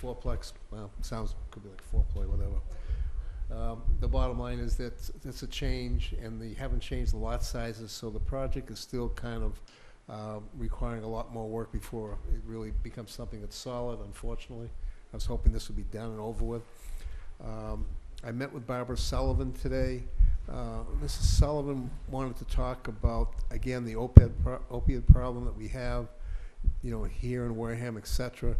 4-plex. Well, sounds could be like 4-play, whatever. The bottom line is that it's a change, and they haven't changed the lot sizes, so the project is still kind of requiring a lot more work before it really becomes something that's solid, unfortunately. I was hoping this would be done and over with. I met with Barbara Sullivan today. Mrs. Sullivan wanted to talk about, again, the opiate problem that we have, you know, here in Wareham, et cetera.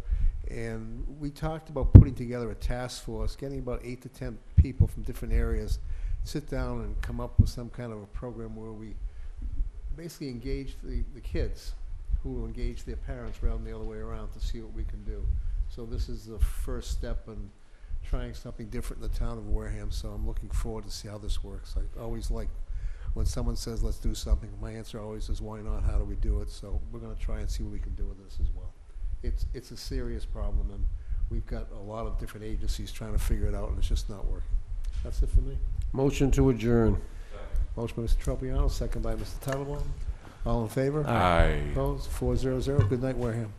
And we talked about putting together a task force, getting about 8 to 10 people from different areas, sit down and come up with some kind of a program where we basically engage the kids who will engage their parents rather than the other way around to see what we can do. So this is the first step in trying something different in the town of Wareham, so I'm looking forward to see how this works. I always like when someone says, let's do something, my answer always is, why not? How do we do it? So we're going to try and see what we can do with this as well. It's a serious problem, and we've got a lot of different agencies trying to figure it out, and it's just not working. That's it for me. Motion to adjourn. Motion by Mr. Tropiano, second by Mr. Tattelbaum. All in favor? Aye. Opposed? 4-0-0. Good night, Wareham.